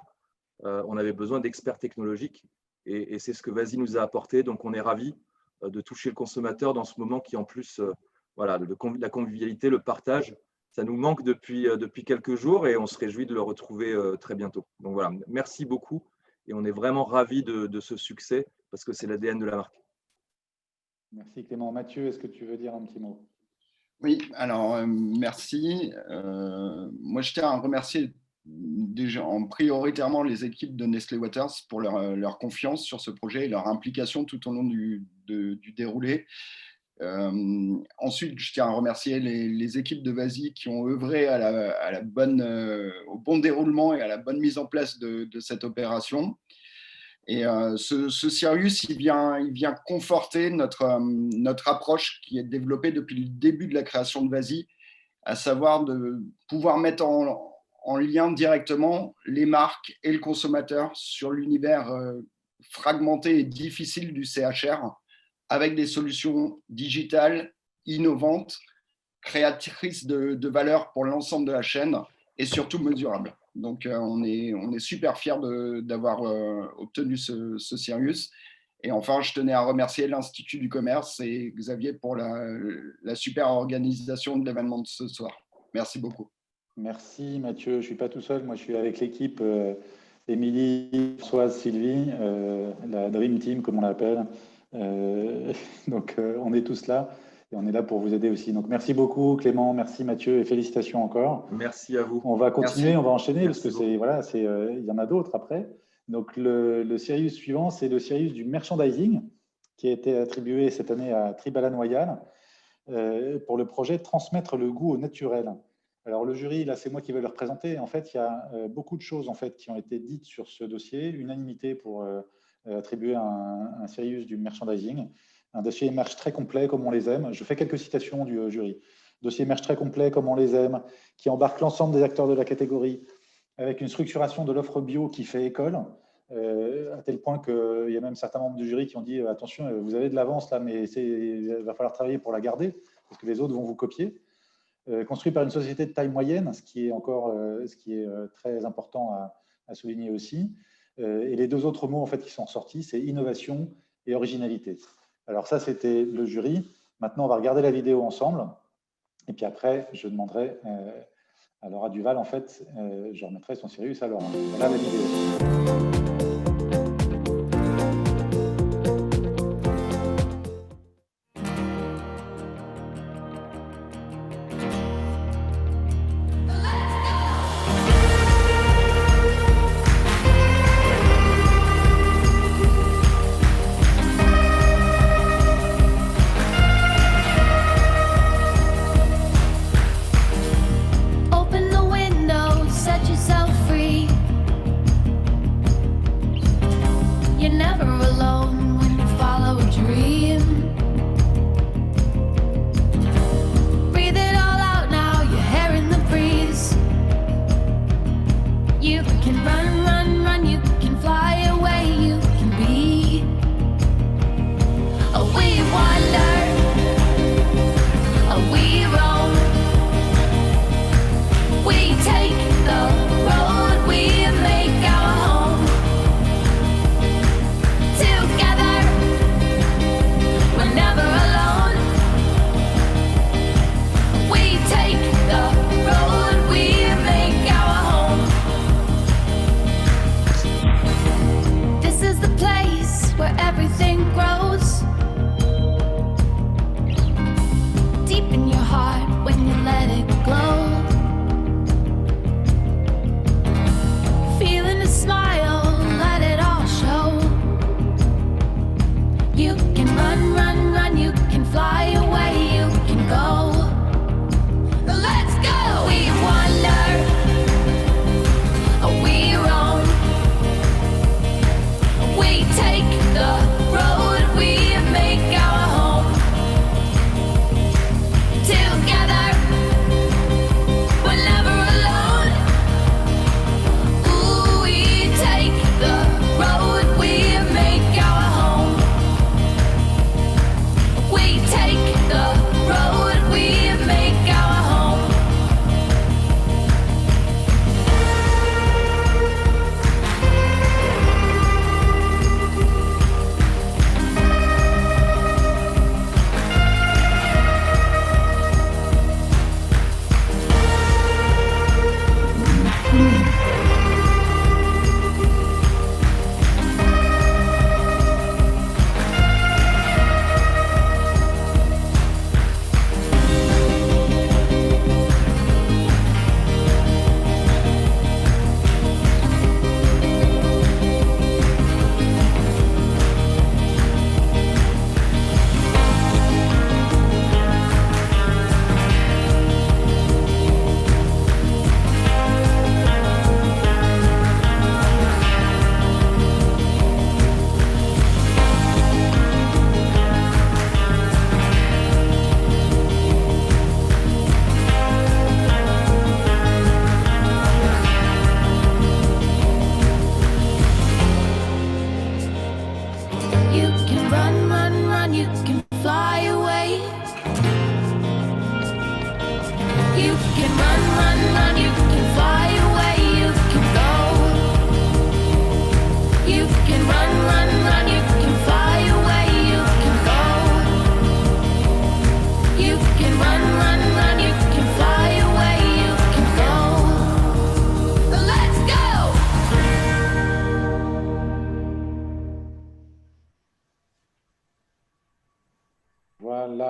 on avait besoin d'experts technologiques et c'est ce que Vazy nous a apporté. Donc, on est ravis de toucher le consommateur dans ce moment qui, en plus, voilà, la convivialité, le partage, ça nous manque depuis quelques jours et on se réjouit de le retrouver très bientôt. Donc, voilà, merci beaucoup et on est vraiment ravis de ce succès parce que c'est l'ADN de la marque. Merci Clément. Mathieu, est-ce que tu veux dire un petit mot? Oui, alors merci. Moi, je tiens à remercier déjà prioritairement les équipes de Nestlé Waters pour leur confiance sur ce projet et leur implication tout au long du déroulé. Ensuite, je tiens à remercier les équipes de Vazy qui ont œuvré au bon déroulement et à la bonne mise en place de cette opération. Et ce Sirius, il vient conforter notre approche qui est développée depuis le début de la création de Vazy, à savoir de pouvoir mettre en lien directement les marques et le consommateur sur l'univers fragmenté et difficile du CHR, avec des solutions digitales, innovantes, créatrices de valeur pour l'ensemble de la chaîne et surtout mesurables. Donc, on est super fiers d'avoir obtenu ce Sirius. Et enfin, je tenais à remercier l'Institut du commerce et Xavier pour la super organisation de l'événement de ce soir. Merci beaucoup. Merci Mathieu. Je ne suis pas tout seul. Moi, je suis avec l'équipe Émilie, Françoise, Sylvie, la Dream Team, comme on l'appelle. Donc, on est tous là. Et on est là pour vous aider aussi. Donc, merci beaucoup Clément, merci Mathieu et félicitations encore. Merci à vous. On va continuer, merci. On va enchaîner Merci parce que il y en a d'autres après. Donc, le Sirius suivant, c'est le Sirius du merchandising qui a été attribué cette année à Tribala Noyal pour le projet Transmettre le goût au naturel. Alors, le jury, là, c'est moi qui vais le représenter. En fait, il y a beaucoup de choses en fait, qui ont été dites sur ce dossier. Unanimité pour attribuer un Sirius du merchandising. Un dossier Merch très complet, comme on les aime. Je fais quelques citations du jury. Dossier Merch très complet, comme on les aime, qui embarque l'ensemble des acteurs de la catégorie, avec une structuration de l'offre bio qui fait école, à tel point qu'il y a même certains membres du jury qui ont dit « Attention, vous avez de l'avance là, mais il va falloir travailler pour la garder, parce que les autres vont vous copier. » Construit par une société de taille moyenne, ce qui est très important à souligner aussi. Et les deux autres mots en fait, qui sont sortis, c'est innovation et originalité. Alors ça, c'était le jury. Maintenant, on va regarder la vidéo ensemble. Et puis après, je demanderai à Laura Duval, en fait, je remettrai son Sirius à Laura. Voilà la vidéo. Open the window, set yourself free. You're never alone when you follow a dream. Breathe it all out now, your hair in the breeze. You can run, run, run, you can fly away, you can be. We wander, we roam. We take the road, we make our home.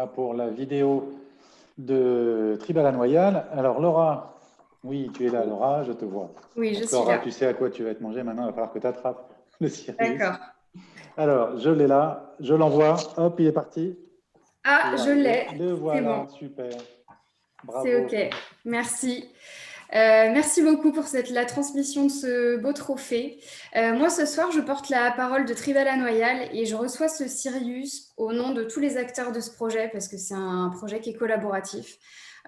Nicolas, pour la vidéo de Tribal Royal. Alors, Laura, oui, tu es là, Laura, je te vois. Oui, je Donc, suis Laura, là. tu sais à quoi tu vas être mangé. Maintenant, il va falloir que tu attrapes le Sirius. D'accord. Alors, je l'ai là, je l'envoie. Hop, il est parti. Ah, je l'ai. Le C'est voilà, bon. super. Bravo. C'est OK. Merci. Merci beaucoup pour la transmission de ce beau trophée. Moi, ce soir, je porte la parole de Tribal Royal et je reçois ce Sirius au nom de tous les acteurs de ce projet parce que c'est un projet qui est collaboratif.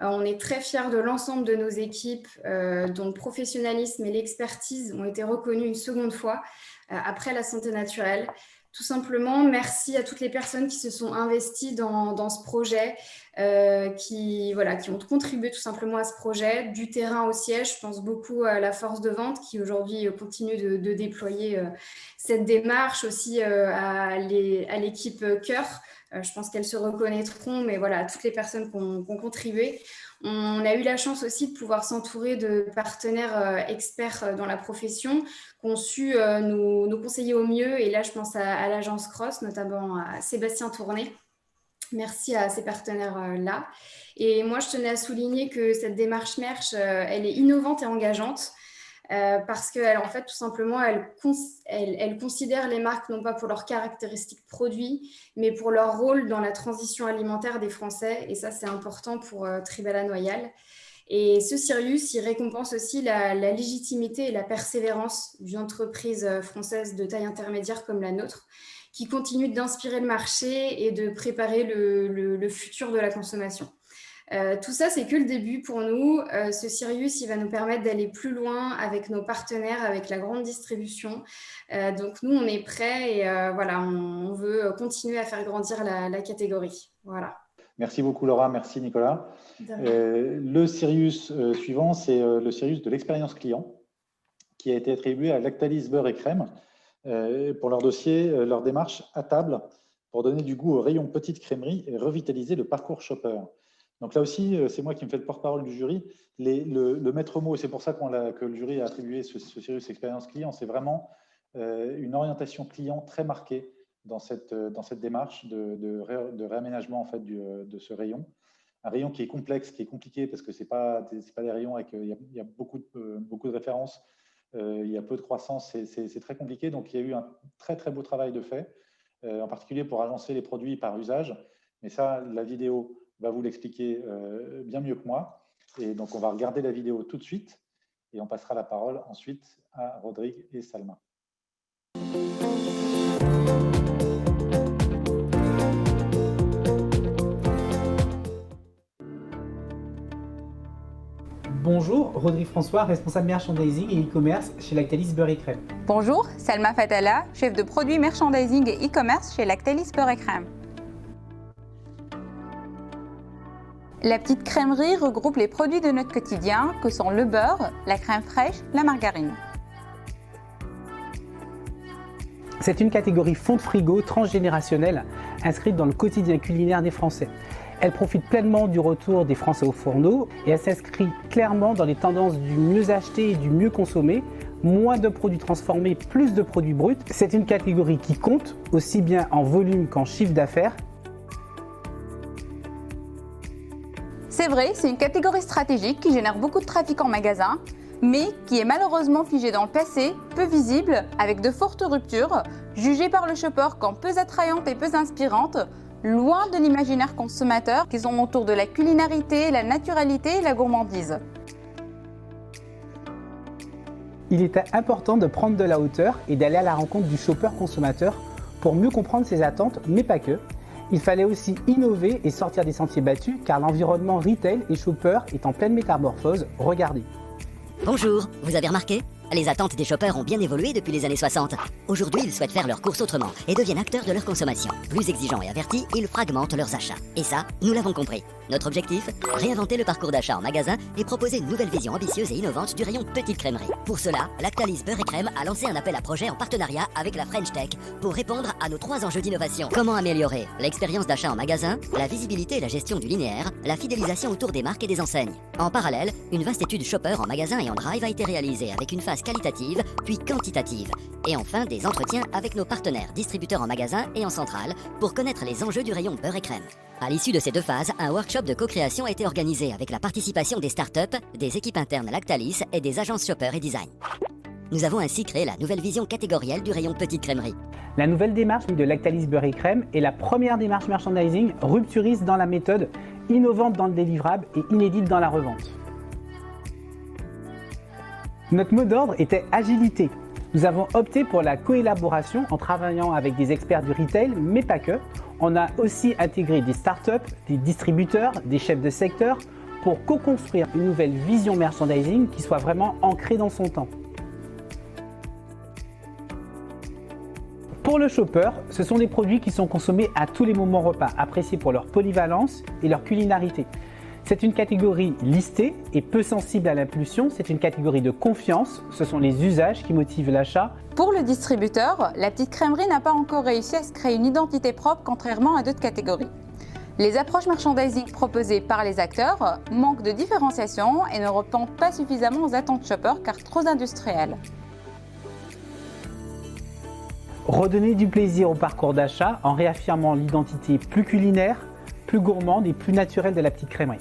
On est très fiers de l'ensemble de nos équipes dont le professionnalisme et l'expertise ont été reconnus une seconde fois après la santé naturelle. Tout simplement, merci à toutes les personnes qui se sont investies dans ce projet, qui ont contribué tout simplement à ce projet, du terrain au siège. Je pense beaucoup à la force de vente qui aujourd'hui continue de déployer cette démarche, aussi à l'équipe Cœur. Je pense qu'elles se reconnaîtront, mais voilà, toutes les personnes qui ont contribué. On a eu la chance aussi de pouvoir s'entourer de partenaires experts dans la profession qui ont su nous conseiller au mieux. Et là, je pense à l'agence Cross, notamment à Sébastien Tourné. Merci à ces partenaires-là. Et moi, je tenais à souligner que cette démarche merch, elle est innovante et engageante. Parce qu'elle, en fait, tout simplement, elle considère les marques non pas pour leurs caractéristiques produits, mais pour leur rôle dans la transition alimentaire des Français. Et ça, c'est important pour Tribal Royal. Et ce Sirius, il récompense aussi la légitimité et la persévérance d'une entreprise française de taille intermédiaire comme la nôtre, qui continue d'inspirer le marché et de préparer le futur de la consommation. Tout ça, c'est que le début pour nous. Ce Sirius, il va nous permettre d'aller plus loin avec nos partenaires, avec la grande distribution. Donc, nous, on est prêts et on veut continuer à faire grandir la catégorie. Voilà. Merci beaucoup, Laura. Merci, Nicolas. Le Sirius suivant, c'est le Sirius de l'expérience client qui a été attribué à Lactalis Beurre et Crème pour leur dossier, leur démarche à table pour donner du goût au rayon petite crèmerie et revitaliser le parcours shopper. Donc là aussi, c'est moi qui me fais le porte-parole du jury. Le maître mot, et c'est pour ça que le jury a attribué ce Sirius Expérience Client, c'est vraiment une orientation client très marquée dans cette démarche de réaménagement en fait, de ce rayon. Un rayon qui est complexe, qui est compliqué, parce que ce n'est pas des rayons avec il y a beaucoup de références, il y a peu de croissance, c'est très compliqué. Donc il y a eu un très très beau travail de fait, en particulier pour agencer les produits par usage. Mais ça, la vidéo va vous l'expliquer bien mieux que moi. Et donc, on va regarder la vidéo tout de suite et on passera la parole ensuite à Rodrigue et Salma. Bonjour, Rodrigue François, responsable merchandising et e-commerce chez Lactalis Beurre et Crème. Bonjour, Salma Fatala, chef de produit merchandising et e-commerce chez Lactalis Beurre et Crème. La petite crèmerie regroupe les produits de notre quotidien que sont le beurre, la crème fraîche, la margarine. C'est une catégorie fond de frigo transgénérationnelle inscrite dans le quotidien culinaire des Français. Elle profite pleinement du retour des Français au fourneau et elle s'inscrit clairement dans les tendances du mieux acheter et du mieux consommer, moins de produits transformés, plus de produits bruts. C'est une catégorie qui compte aussi bien en volume qu'en chiffre d'affaires. C'est vrai, c'est une catégorie stratégique qui génère beaucoup de trafic en magasin, mais qui est malheureusement figée dans le passé, peu visible, avec de fortes ruptures, jugée par le shopper comme peu attrayante et peu inspirante, loin de l'imaginaire consommateur qui sont autour de la culinarité, la naturalité et la gourmandise. Il était important de prendre de la hauteur et d'aller à la rencontre du shopper consommateur pour mieux comprendre ses attentes, mais pas que. Il fallait aussi innover et sortir des sentiers battus car l'environnement retail et shopper est en pleine métamorphose. Regardez. Bonjour, vous avez remarqué ? Les attentes des shoppers ont bien évolué depuis les années 60. Aujourd'hui, ils souhaitent faire leurs courses autrement et deviennent acteurs de leur consommation. Plus exigeants et avertis, ils fragmentent leurs achats. Et ça, nous l'avons compris. Notre objectif ? Réinventer le parcours d'achat en magasin et proposer une nouvelle vision ambitieuse et innovante du rayon petite crèmerie. Pour cela, Lactalis Beurre et Crème a lancé un appel à projet en partenariat avec la French Tech pour répondre à nos 3 enjeux d'innovation. Comment améliorer l'expérience d'achat en magasin, la visibilité et la gestion du linéaire, la fidélisation autour des marques et des enseignes. En parallèle, une vaste étude shopper en magasin et en drive a été réalisée avec une phase qualitative puis quantitative. Et enfin, des entretiens avec nos partenaires distributeurs en magasin et en centrale pour connaître les enjeux du rayon beurre et crème. À l'issue de ces 2 phases, un workshop de co-création a été organisé avec la participation des startups, des équipes internes Lactalis et des agences Shopper et Design. Nous avons ainsi créé la nouvelle vision catégorielle du rayon petite crèmerie. La nouvelle démarche de Lactalis Beurre et Crème est la première démarche merchandising rupturiste dans la méthode, innovante dans le délivrable et inédite dans la revente. Notre mot d'ordre était agilité. Nous avons opté pour la coélaboration en travaillant avec des experts du retail, mais pas que. On a aussi intégré des startups, des distributeurs, des chefs de secteur pour co-construire une nouvelle vision merchandising qui soit vraiment ancrée dans son temps. Pour le shopper, ce sont des produits qui sont consommés à tous les moments repas, appréciés pour leur polyvalence et leur culinarité. C'est une catégorie listée et peu sensible à l'impulsion, c'est une catégorie de confiance, ce sont les usages qui motivent l'achat. Pour le distributeur, la petite crèmerie n'a pas encore réussi à se créer une identité propre contrairement à d'autres catégories. Les approches merchandising proposées par les acteurs manquent de différenciation et ne répondent pas suffisamment aux attentes shoppers car trop industrielles. Redonner du plaisir au parcours d'achat en réaffirmant l'identité plus culinaire, plus gourmande et plus naturelle de la petite crèmerie.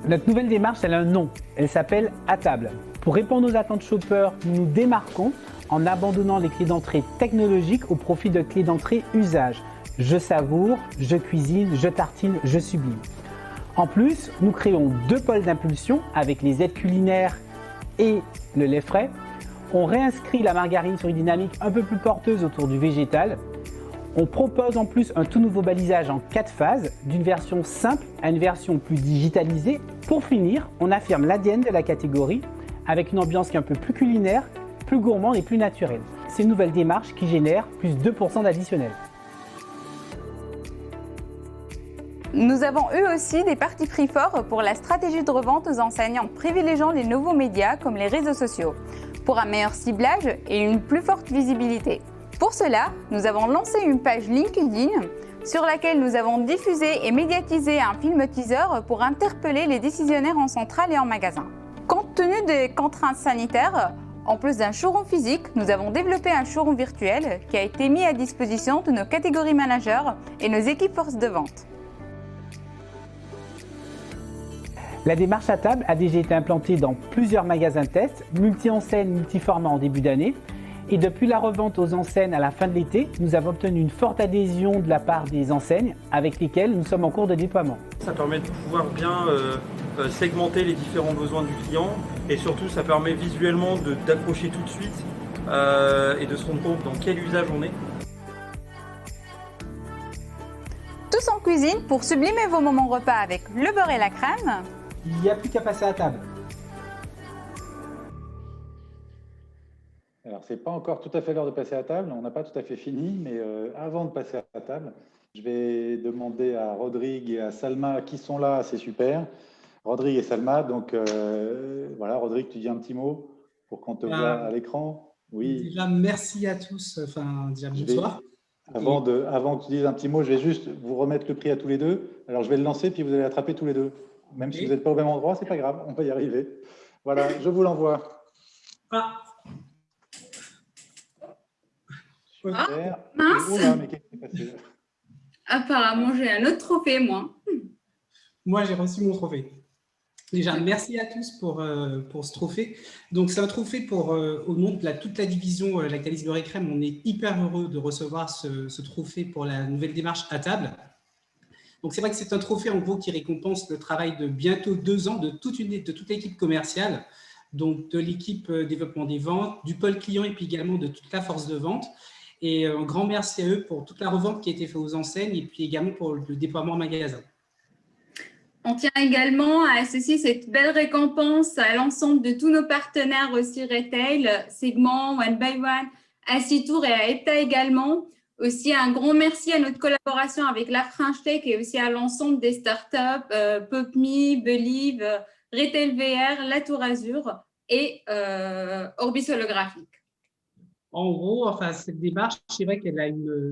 Notre nouvelle démarche, elle a un nom, elle s'appelle À table. Pour répondre aux attentes shoppers, nous nous démarquons en abandonnant les clés d'entrée technologiques au profit de clés d'entrée usage. Je savoure, je cuisine, je tartine, je sublime. En plus, nous créons 2 pôles d'impulsion avec les aides culinaires et le lait frais. On réinscrit la margarine sur une dynamique un peu plus porteuse autour du végétal. On propose en plus un tout nouveau balisage en 4 phases, d'une version simple à une version plus digitalisée. Pour finir, on affirme l'ADN de la catégorie avec une ambiance qui est un peu plus culinaire, plus gourmande et plus naturelle. C'est une nouvelle démarche qui génère plus 2% d'additionnel. Nous avons eu aussi des partis pris forts pour la stratégie de revente aux enseignes en privilégiant les nouveaux médias comme les réseaux sociaux, pour un meilleur ciblage et une plus forte visibilité. Pour cela, nous avons lancé une page LinkedIn sur laquelle nous avons diffusé et médiatisé un film teaser pour interpeller les décisionnaires en centrale et en magasin. Compte tenu des contraintes sanitaires, en plus d'un showroom physique, nous avons développé un showroom virtuel qui a été mis à disposition de nos catégories managers et nos équipes force de vente. La démarche à table a déjà été implantée dans plusieurs magasins tests, multi-enseignes, multi-formats en début d'année. Et depuis la revente aux enseignes à la fin de l'été, nous avons obtenu une forte adhésion de la part des enseignes avec lesquelles nous sommes en cours de déploiement. Ça permet de pouvoir bien segmenter les différents besoins du client et surtout ça permet visuellement d'accrocher tout de suite et de se rendre compte dans quel usage on est. Tous en cuisine pour sublimer vos moments repas avec le beurre et la crème. Il n'y a plus qu'à passer à table. Alors, ce n'est pas encore tout à fait l'heure de passer à table, on n'a pas tout à fait fini, mais avant de passer à table, je vais demander à Rodrigue et à Salma qui sont là, c'est super. Rodrigue et Salma, donc voilà, Rodrigue, tu dis un petit mot pour qu'on te voit à l'écran. Oui. Déjà, merci à tous, déjà bonsoir. Avant que tu dises un petit mot, je vais juste vous remettre le prix à tous les deux. Alors, je vais le lancer, puis vous allez attraper tous les deux. Même si vous n'êtes pas au même endroit, ce n'est pas grave, on va y arriver. Voilà, je vous l'envoie. Ah. Super. Mince. Oula, mais qu'est-ce qui s'est passé? Apparemment, j'ai un autre trophée, moi. Moi, j'ai reçu mon trophée. Déjà, merci à tous pour ce trophée. Donc, c'est un trophée au nom de toute la division Lactalis Beurre et Crème. On est hyper heureux de recevoir ce trophée pour la nouvelle démarche à table. Donc, c'est vrai que c'est un trophée, en gros, qui récompense le travail de bientôt 2 ans de toute l'équipe commerciale, donc de l'équipe développement des ventes, du pôle client et puis également de toute la force de vente. Et un grand merci à eux pour toute la revente qui a été faite aux enseignes et puis également pour le déploiement en magasin. On tient également à associer cette belle récompense à l'ensemble de tous nos partenaires aussi retail, Segment, One by One, Acitour et à ETA également. Aussi un grand merci à notre collaboration avec la French Tech et aussi à l'ensemble des startups, PopMe, Believe, Retail VR, La Tour Azur et Orbis Holographique. En gros, enfin, cette démarche, c'est vrai qu'elle a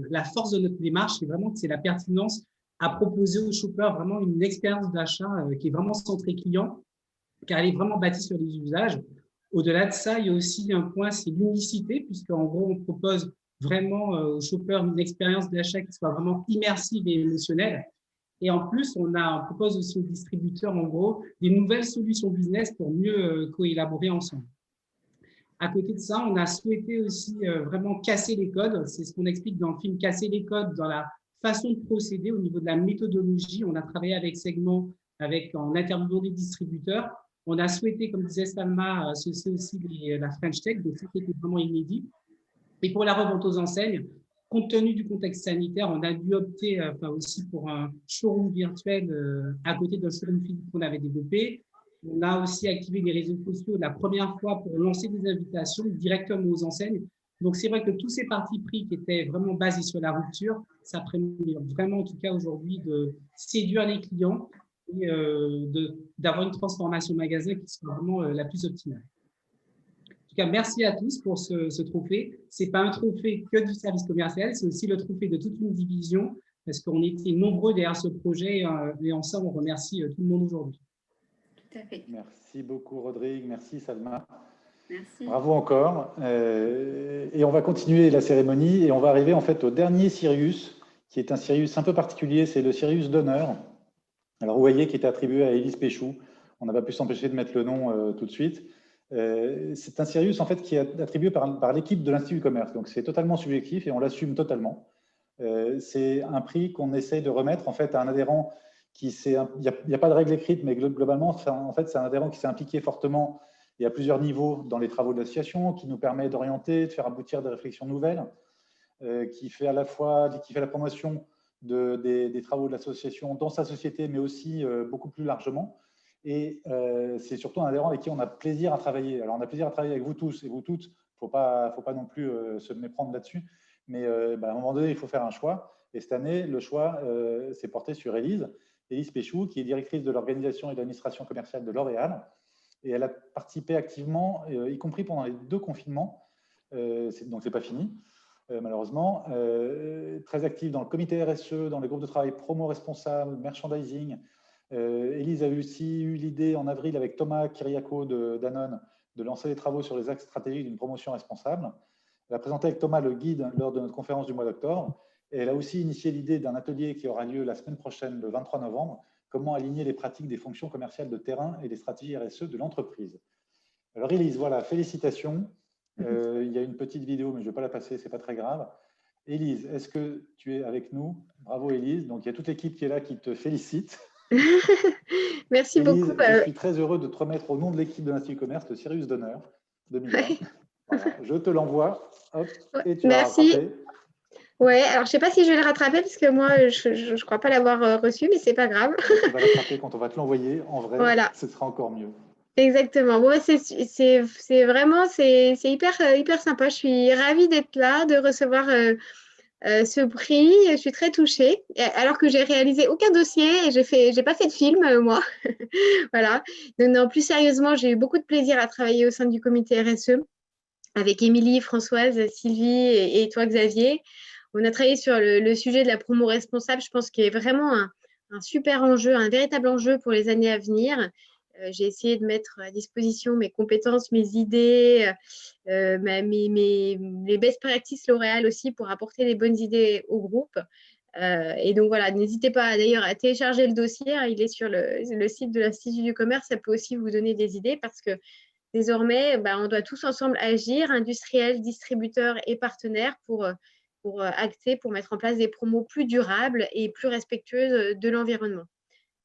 la force de notre démarche, c'est vraiment que c'est la pertinence à proposer aux shoppers vraiment une expérience d'achat qui est vraiment centrée client, car elle est vraiment bâtie sur les usages. Au-delà de ça, il y a aussi un point, c'est l'unicité, puisqu'en gros, on propose vraiment aux shoppers une expérience d'achat qui soit vraiment immersive et émotionnelle. Et en plus, on propose aussi aux distributeurs, en gros, des nouvelles solutions business pour mieux coélaborer ensemble. À côté de ça, on a souhaité aussi vraiment casser les codes. C'est ce qu'on explique dans le film, casser les codes dans la façon de procéder au niveau de la méthodologie. On a travaillé avec Segment, en interviewant des distributeurs. On a souhaité, comme disait Salma, associer aussi la French Tech, donc ça qui était vraiment inédit. Et pour la revente aux enseignes, compte tenu du contexte sanitaire, on a dû opter aussi pour un showroom virtuel à côté d'un showroom physique qu'on avait développé. On a aussi activé les réseaux sociaux la première fois pour lancer des invitations directement aux enseignes. Donc, c'est vrai que tous ces partis pris qui étaient vraiment basés sur la rupture, ça permet vraiment, en tout cas aujourd'hui, de séduire les clients et d'avoir une transformation magasin qui soit vraiment la plus optimale. En tout cas, merci à tous pour ce trophée. Ce n'est pas un trophée que du service commercial, c'est aussi le trophée de toute une division parce qu'on était nombreux derrière ce projet et ensemble, on remercie tout le monde aujourd'hui. Tout à fait. Merci beaucoup, Rodrigue. Merci, Salma. Merci. Bravo encore. Et on va continuer la cérémonie et on va arriver en fait au dernier Sirius, qui est un Sirius un peu particulier, c'est le Sirius d'honneur. Alors, vous voyez, qui est attribué à Élise Péchou. On n'a pas pu s'empêcher de mettre le nom tout de suite. C'est un Sirius en fait qui est attribué par l'équipe de l'Institut du Commerce. Donc, c'est totalement subjectif et on l'assume totalement. C'est un prix qu'on essaye de remettre en fait à un adhérent il n'y a pas de règle écrite, mais globalement, en fait, c'est un adhérent qui s'est impliqué fortement et à plusieurs niveaux dans les travaux de l'association, qui nous permet d'orienter, de faire aboutir des réflexions nouvelles, qui fait la promotion des travaux de l'association dans sa société, mais aussi beaucoup plus largement. Et c'est surtout un adhérent avec qui on a plaisir à travailler. Alors, on a plaisir à travailler avec vous tous et vous toutes. Il ne faut pas non plus se méprendre là-dessus. Mais à un moment donné, il faut faire un choix. Et cette année, le choix s'est porté sur Élise Péchou, qui est directrice de l'organisation et de l'administration commerciale de L'Oréal. Et elle a participé activement, y compris pendant les 2 confinements. Donc, ce n'est pas fini, malheureusement. Très active dans le comité RSE, dans les groupes de travail promo responsable, merchandising. Élise a aussi eu l'idée en avril avec Thomas Kiriakou de Danone de lancer des travaux sur les axes stratégiques d'une promotion responsable. Elle a présenté avec Thomas le guide lors de notre conférence du mois d'octobre. Et elle a aussi initié l'idée d'un atelier qui aura lieu la semaine prochaine, le 23 novembre, comment aligner les pratiques des fonctions commerciales de terrain et les stratégies RSE de l'entreprise. Alors Élise, voilà, félicitations. Il y a une petite vidéo, mais je ne vais pas la passer, ce n'est pas très grave. Élise, est-ce que tu es avec nous? Bravo Élise. Donc il y a toute l'équipe qui est là qui te félicite. Merci Élise, beaucoup. Je suis très heureux de te remettre au nom de l'équipe de l'Institut Commerce le Sirius d'honneur 2020. Voilà, je te l'envoie. Et tu vas rattraper. Ouais, alors je ne sais pas si je vais le rattraper parce que moi, je ne crois pas l'avoir reçu, mais ce n'est pas grave. Tu vas l'attraper quand on va te l'envoyer. En vrai, voilà. Ce sera encore mieux. Exactement. Bon, c'est vraiment hyper sympa. Je suis ravie d'être là, de recevoir ce prix. Je suis très touchée, alors que j'ai réalisé aucun dossier et j'ai pas fait de film, moi. Voilà. Donc, non, plus sérieusement, j'ai eu beaucoup de plaisir à travailler au sein du comité RSE avec Émilie, Françoise, Sylvie et toi, Xavier. On a travaillé sur le sujet de la promo responsable, je pense qu'il est vraiment un super enjeu, un véritable enjeu pour les années à venir. J'ai essayé de mettre à disposition mes compétences, mes idées, les best practices L'Oréal aussi pour apporter les bonnes idées au groupe. Et donc voilà, n'hésitez pas d'ailleurs à télécharger le dossier, hein, il est sur le site de l'Institut du Commerce, ça peut aussi vous donner des idées parce que désormais, on doit tous ensemble agir, industriels, distributeurs et partenaires pour acter, pour mettre en place des promos plus durables et plus respectueuses de l'environnement.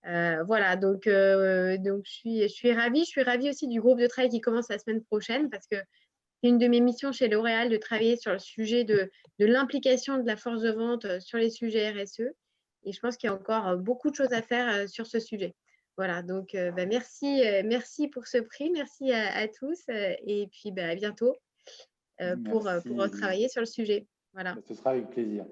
Voilà, donc je suis ravie. Je suis ravie aussi du groupe de travail qui commence la semaine prochaine parce que c'est une de mes missions chez L'Oréal de travailler sur le sujet de l'implication de la force de vente sur les sujets RSE. Et je pense qu'il y a encore beaucoup de choses à faire sur ce sujet. Voilà, donc merci pour ce prix, merci à tous et puis à bientôt pour travailler sur le sujet. Voilà. Ce sera avec plaisir.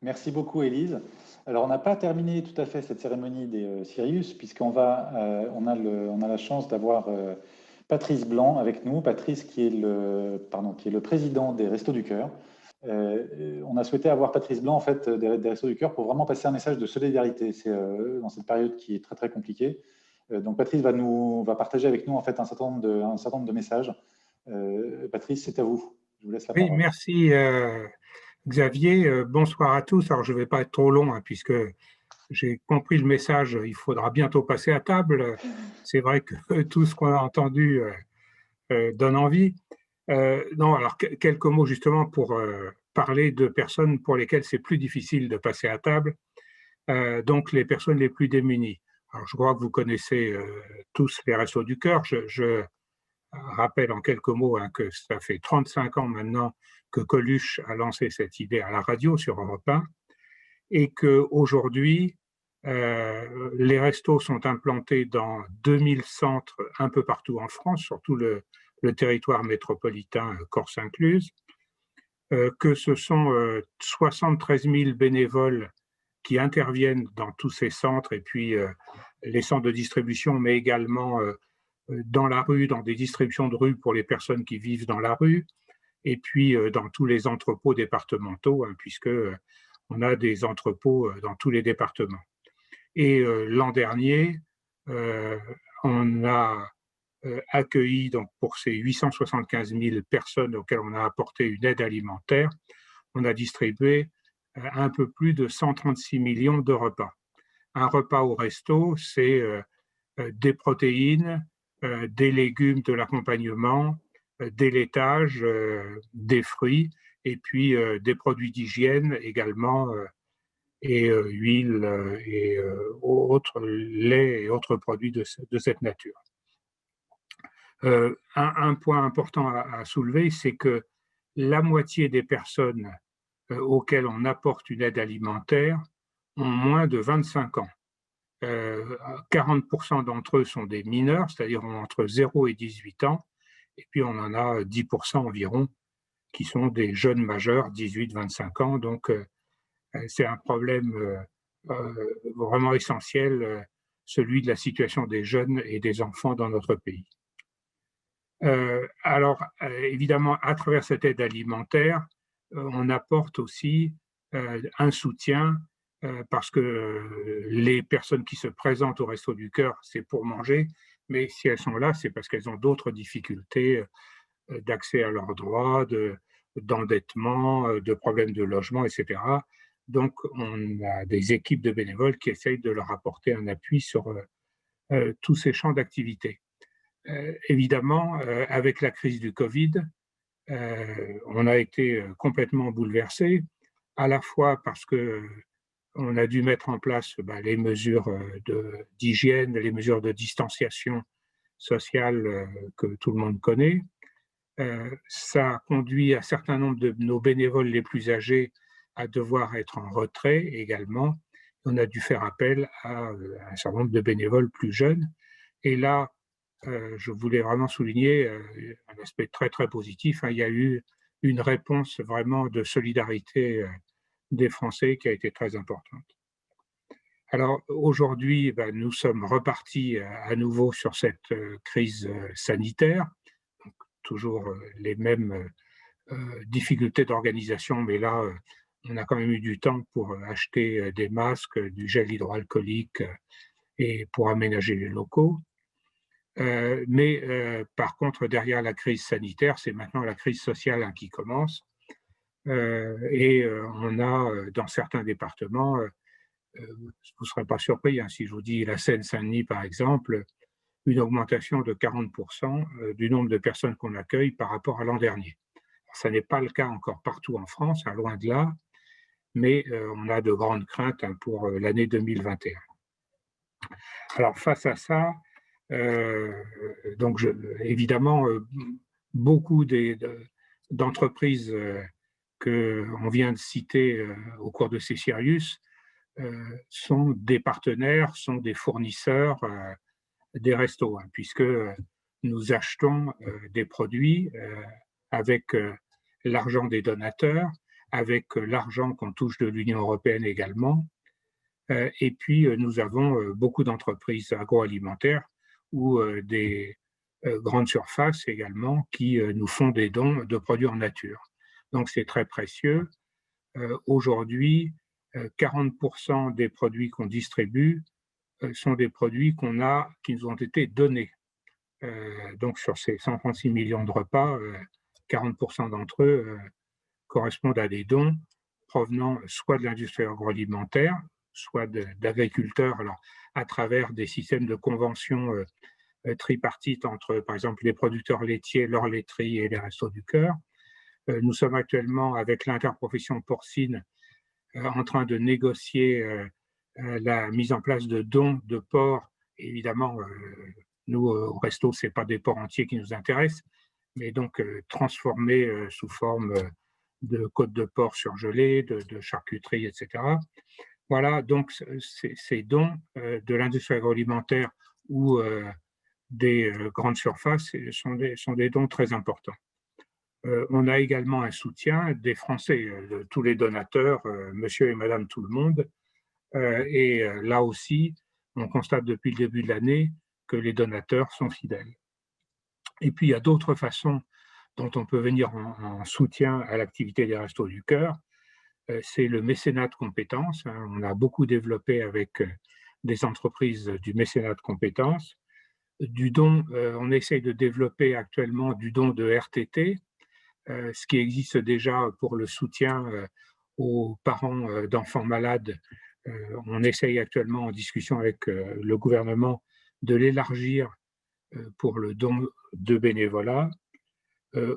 Merci beaucoup Élise. Alors on n'a pas terminé tout à fait cette cérémonie des Sirius puisqu'on on a la chance d'avoir Patrice Blanc avec nous. Patrice qui est le président des Restos du Cœur. On a souhaité avoir Patrice Blanc en fait des Restos du Cœur pour vraiment passer un message de solidarité. C'est dans cette période qui est très très compliquée. Donc Patrice va partager avec nous en fait un certain nombre de messages. Patrice, c'est à vous. Je vous laisse la parole. Oui, merci. Xavier, bonsoir à tous. Alors, je ne vais pas être trop long, hein, puisque j'ai compris le message, il faudra bientôt passer à table. C'est vrai que tout ce qu'on a entendu donne envie. Non, alors quelques mots justement pour parler de personnes pour lesquelles c'est plus difficile de passer à table, donc les personnes les plus démunies. Alors, je crois que vous connaissez tous les Restos du Cœur. Je rappelle en quelques mots que ça fait 35 ans maintenant que Coluche a lancé cette idée à la radio sur Europe 1 et qu'aujourd'hui, les restos sont implantés dans 2000 centres un peu partout en France, sur tout le territoire métropolitain, Corse incluse, que ce sont 73 000 bénévoles qui interviennent dans tous ces centres et puis les centres de distribution, mais également dans la rue, dans des distributions de rue pour les personnes qui vivent dans la rue, et puis dans tous les entrepôts départementaux, hein, puisque on a des entrepôts dans tous les départements. Et l'an dernier, on a accueilli donc, pour ces 875 000 personnes auxquelles on a apporté une aide alimentaire, on a distribué un peu plus de 136 millions de repas. Un repas au resto, c'est des protéines, des légumes, de l'accompagnement, des laitages, des fruits, et puis des produits d'hygiène également, et huile et autres lait et autres produits de cette nature. Un point important à soulever, c'est que la moitié des personnes auxquelles on apporte une aide alimentaire ont moins de 25 ans. 40% d'entre eux sont des mineurs, c'est-à-dire ont entre 0 et 18 ans, et puis on en a 10% environ qui sont des jeunes majeurs, 18-25 ans. Donc, c'est un problème vraiment essentiel, celui de la situation des jeunes et des enfants dans notre pays. Alors, évidemment, à travers cette aide alimentaire, on apporte aussi un soutien parce que les personnes qui se présentent au Resto du Cœur, c'est pour manger, mais si elles sont là, c'est parce qu'elles ont d'autres difficultés d'accès à leurs droits, d'endettement, de problèmes de logement, etc. Donc, on a des équipes de bénévoles qui essayent de leur apporter un appui sur tous ces champs d'activité. Évidemment, avec la crise du Covid, on a été complètement bouleversés, à la fois parce que on a dû mettre en place les mesures d'hygiène, les mesures de distanciation sociale que tout le monde connaît. Ça a conduit un certain nombre de nos bénévoles les plus âgés à devoir être en retrait également. On a dû faire appel à un certain nombre de bénévoles plus jeunes. Et là, je voulais vraiment souligner un aspect très, très positif. Il y a eu une réponse vraiment de solidarité des Français qui a été très importante. Alors aujourd'hui, nous sommes repartis à nouveau sur cette crise sanitaire, donc, toujours les mêmes difficultés d'organisation, mais là, on a quand même eu du temps pour acheter des masques, du gel hydroalcoolique et pour aménager les locaux. Mais par contre, derrière la crise sanitaire, c'est maintenant la crise sociale qui commence. Et on a dans certains départements, vous ne serez pas surpris si je vous dis la Seine-Saint-Denis par exemple, une augmentation de 40% du nombre de personnes qu'on accueille par rapport à l'an dernier. Ça n'est pas le cas encore partout en France, loin de là, mais on a de grandes craintes pour l'année 2021. Alors face à ça, donc évidemment, beaucoup d'entreprises qu'on vient de citer au cours de ces Sirius sont des partenaires, sont des fournisseurs des restos, puisque nous achetons des produits avec l'argent des donateurs, avec l'argent qu'on touche de l'Union européenne également. Et puis, nous avons beaucoup d'entreprises agroalimentaires ou des grandes surfaces également qui nous font des dons de produits en nature. Donc, c'est très précieux. Aujourd'hui, 40% des produits qu'on distribue sont des produits qui nous ont été donnés. Donc, sur ces 136 millions de repas, 40% d'entre eux correspondent à des dons. provenant soit de l'industrie agroalimentaire, soit d'agriculteurs, alors à travers des systèmes de conventions tripartites entre, par exemple, les producteurs laitiers, leurs laiteries et les Restos du Cœur. Nous sommes actuellement, avec l'interprofession porcine, en train de négocier la mise en place de dons de porcs. Évidemment, nous, au resto, ce n'est pas des porcs entiers qui nous intéressent, mais donc transformés sous forme de côtes de porc surgelées, de charcuterie, etc. Voilà, donc ces dons de l'industrie agroalimentaire ou des grandes surfaces sont des dons très importants. On a également un soutien des Français, de tous les donateurs, monsieur et madame tout le monde. Et là aussi, on constate depuis le début de l'année que les donateurs sont fidèles. Et puis, il y a d'autres façons dont on peut venir en soutien à l'activité des Restos du Cœur. C'est le mécénat de compétences. On a beaucoup développé avec des entreprises du mécénat de compétences. Du don, on essaye de développer actuellement du don de RTT, ce qui existe déjà pour le soutien aux parents d'enfants malades. On essaye actuellement, en discussion avec le gouvernement, de l'élargir pour le don de bénévolat.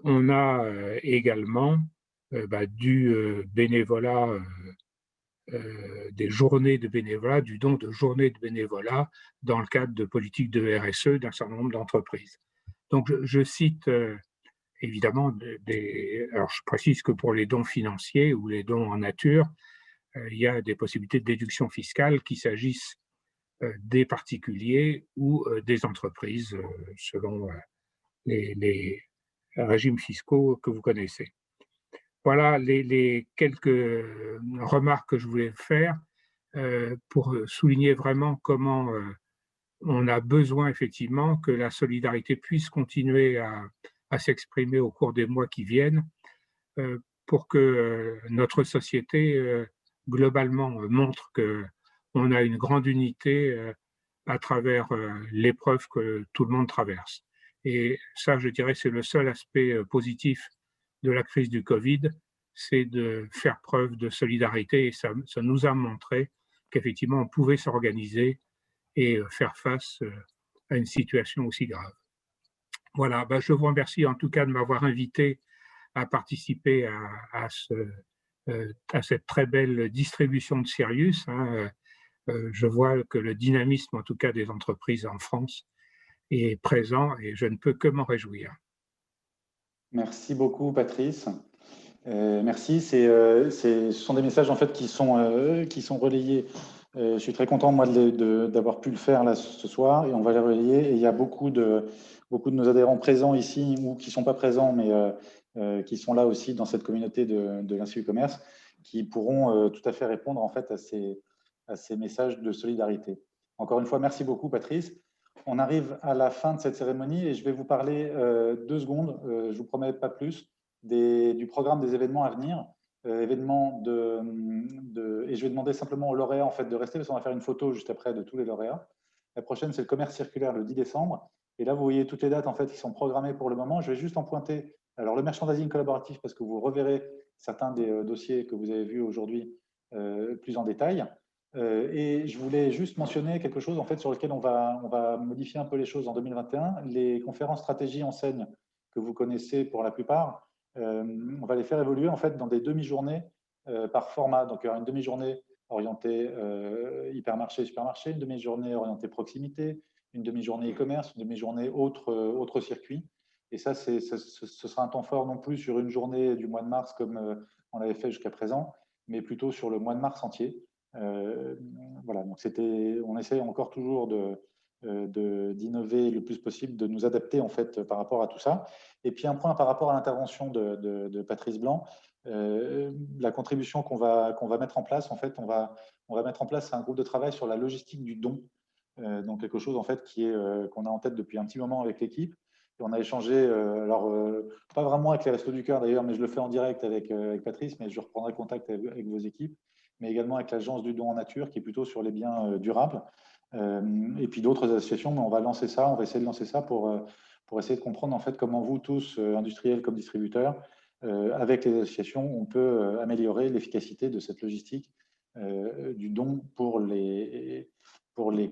On a également du bénévolat, des journées de bénévolat, du don de journées de bénévolat dans le cadre de politiques de RSE d'un certain nombre d'entreprises. Donc je cite évidemment alors je précise que pour les dons financiers ou les dons en nature, il y a des possibilités de déduction fiscale, qu'il s'agisse des particuliers ou des entreprises, selon les régimes fiscaux que vous connaissez. Voilà les quelques remarques que je voulais faire pour souligner vraiment comment on a besoin effectivement que la solidarité puisse continuer à s'exprimer au cours des mois qui viennent pour que notre société globalement montre qu'on a une grande unité à travers l'épreuve que tout le monde traverse. Et ça, je dirais, c'est le seul aspect positif de la crise du Covid, c'est de faire preuve de solidarité. Et ça nous a montré qu'effectivement, on pouvait s'organiser et faire face à une situation aussi grave. Voilà, je vous remercie en tout cas de m'avoir invité à participer à cette très belle distribution de Sirius. Je vois que le dynamisme, en tout cas des entreprises en France, est présent et je ne peux que m'en réjouir. Merci beaucoup, Patrice. Merci. Ce sont des messages en fait qui sont relayés. Je suis très content moi d'avoir pu le faire là ce soir et on va les relayer. Et il y a beaucoup de nos adhérents présents ici ou qui ne sont pas présents, mais qui sont là aussi dans cette communauté de l'Institut du Commerce, qui pourront tout à fait répondre en fait à ces messages de solidarité. Encore une fois, merci beaucoup, Patrice. On arrive à la fin de cette cérémonie et je vais vous parler 2 secondes, je ne vous promets pas plus, du programme des événements à venir. Et je vais demander simplement aux lauréats en fait, de rester parce qu'on va faire une photo juste après de tous les lauréats. La prochaine, c'est le commerce circulaire le 10 décembre. Et là, vous voyez toutes les dates en fait, qui sont programmées pour le moment. Je vais juste en pointer. Alors, le merchandising collaboratif, parce que vous reverrez certains des dossiers que vous avez vus aujourd'hui plus en détail. Et je voulais juste mentionner quelque chose en fait, sur lequel on va modifier un peu les choses en 2021. Les conférences stratégie enseigne que vous connaissez pour la plupart, on va les faire évoluer en fait, dans des demi-journées par format. Donc, il y aura une demi-journée orientée hypermarché, supermarché, une demi-journée orientée proximité, une demi-journée e-commerce, une demi-journée autre circuit. Et ça, ce sera un temps fort non plus sur une journée du mois de mars comme on l'avait fait jusqu'à présent, mais plutôt sur le mois de mars entier. Voilà, donc on essaie encore toujours d'innover le plus possible, de nous adapter en fait par rapport à tout ça. Et puis un point par rapport à l'intervention de Patrice Blanc, la contribution qu'on va mettre en place, en fait, on va mettre en place un groupe de travail sur la logistique du don, donc quelque chose en fait qu'on a en tête depuis un petit moment avec l'équipe. Et on a échangé, pas vraiment avec les Restos du Cœur d'ailleurs, mais je le fais en direct avec Patrice, mais je reprendrai contact avec vos équipes, mais également avec l'Agence du don en nature, qui est plutôt sur les biens durables, et puis d'autres associations, mais on va essayer de lancer ça pour essayer de comprendre en fait comment vous tous, industriels comme distributeurs, avec les associations, on peut améliorer l'efficacité de cette logistique du don pour les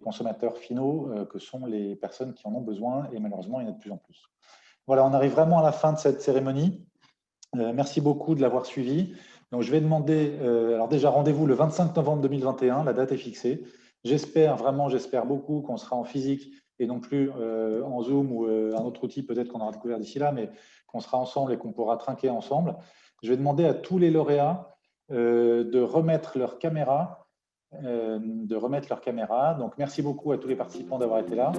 consommateurs finaux que sont les personnes qui en ont besoin, et malheureusement, il y en a de plus en plus. Voilà, on arrive vraiment à la fin de cette cérémonie. Merci beaucoup de l'avoir suivi. Donc, je vais demander, alors déjà, rendez-vous le 25 novembre 2021, la date est fixée. J'espère beaucoup qu'on sera en physique et non plus en Zoom ou un autre outil peut-être qu'on aura découvert d'ici là, mais qu'on sera ensemble et qu'on pourra trinquer ensemble. Je vais demander à tous les lauréats de remettre leur caméra. Donc, merci beaucoup à tous les participants d'avoir été là.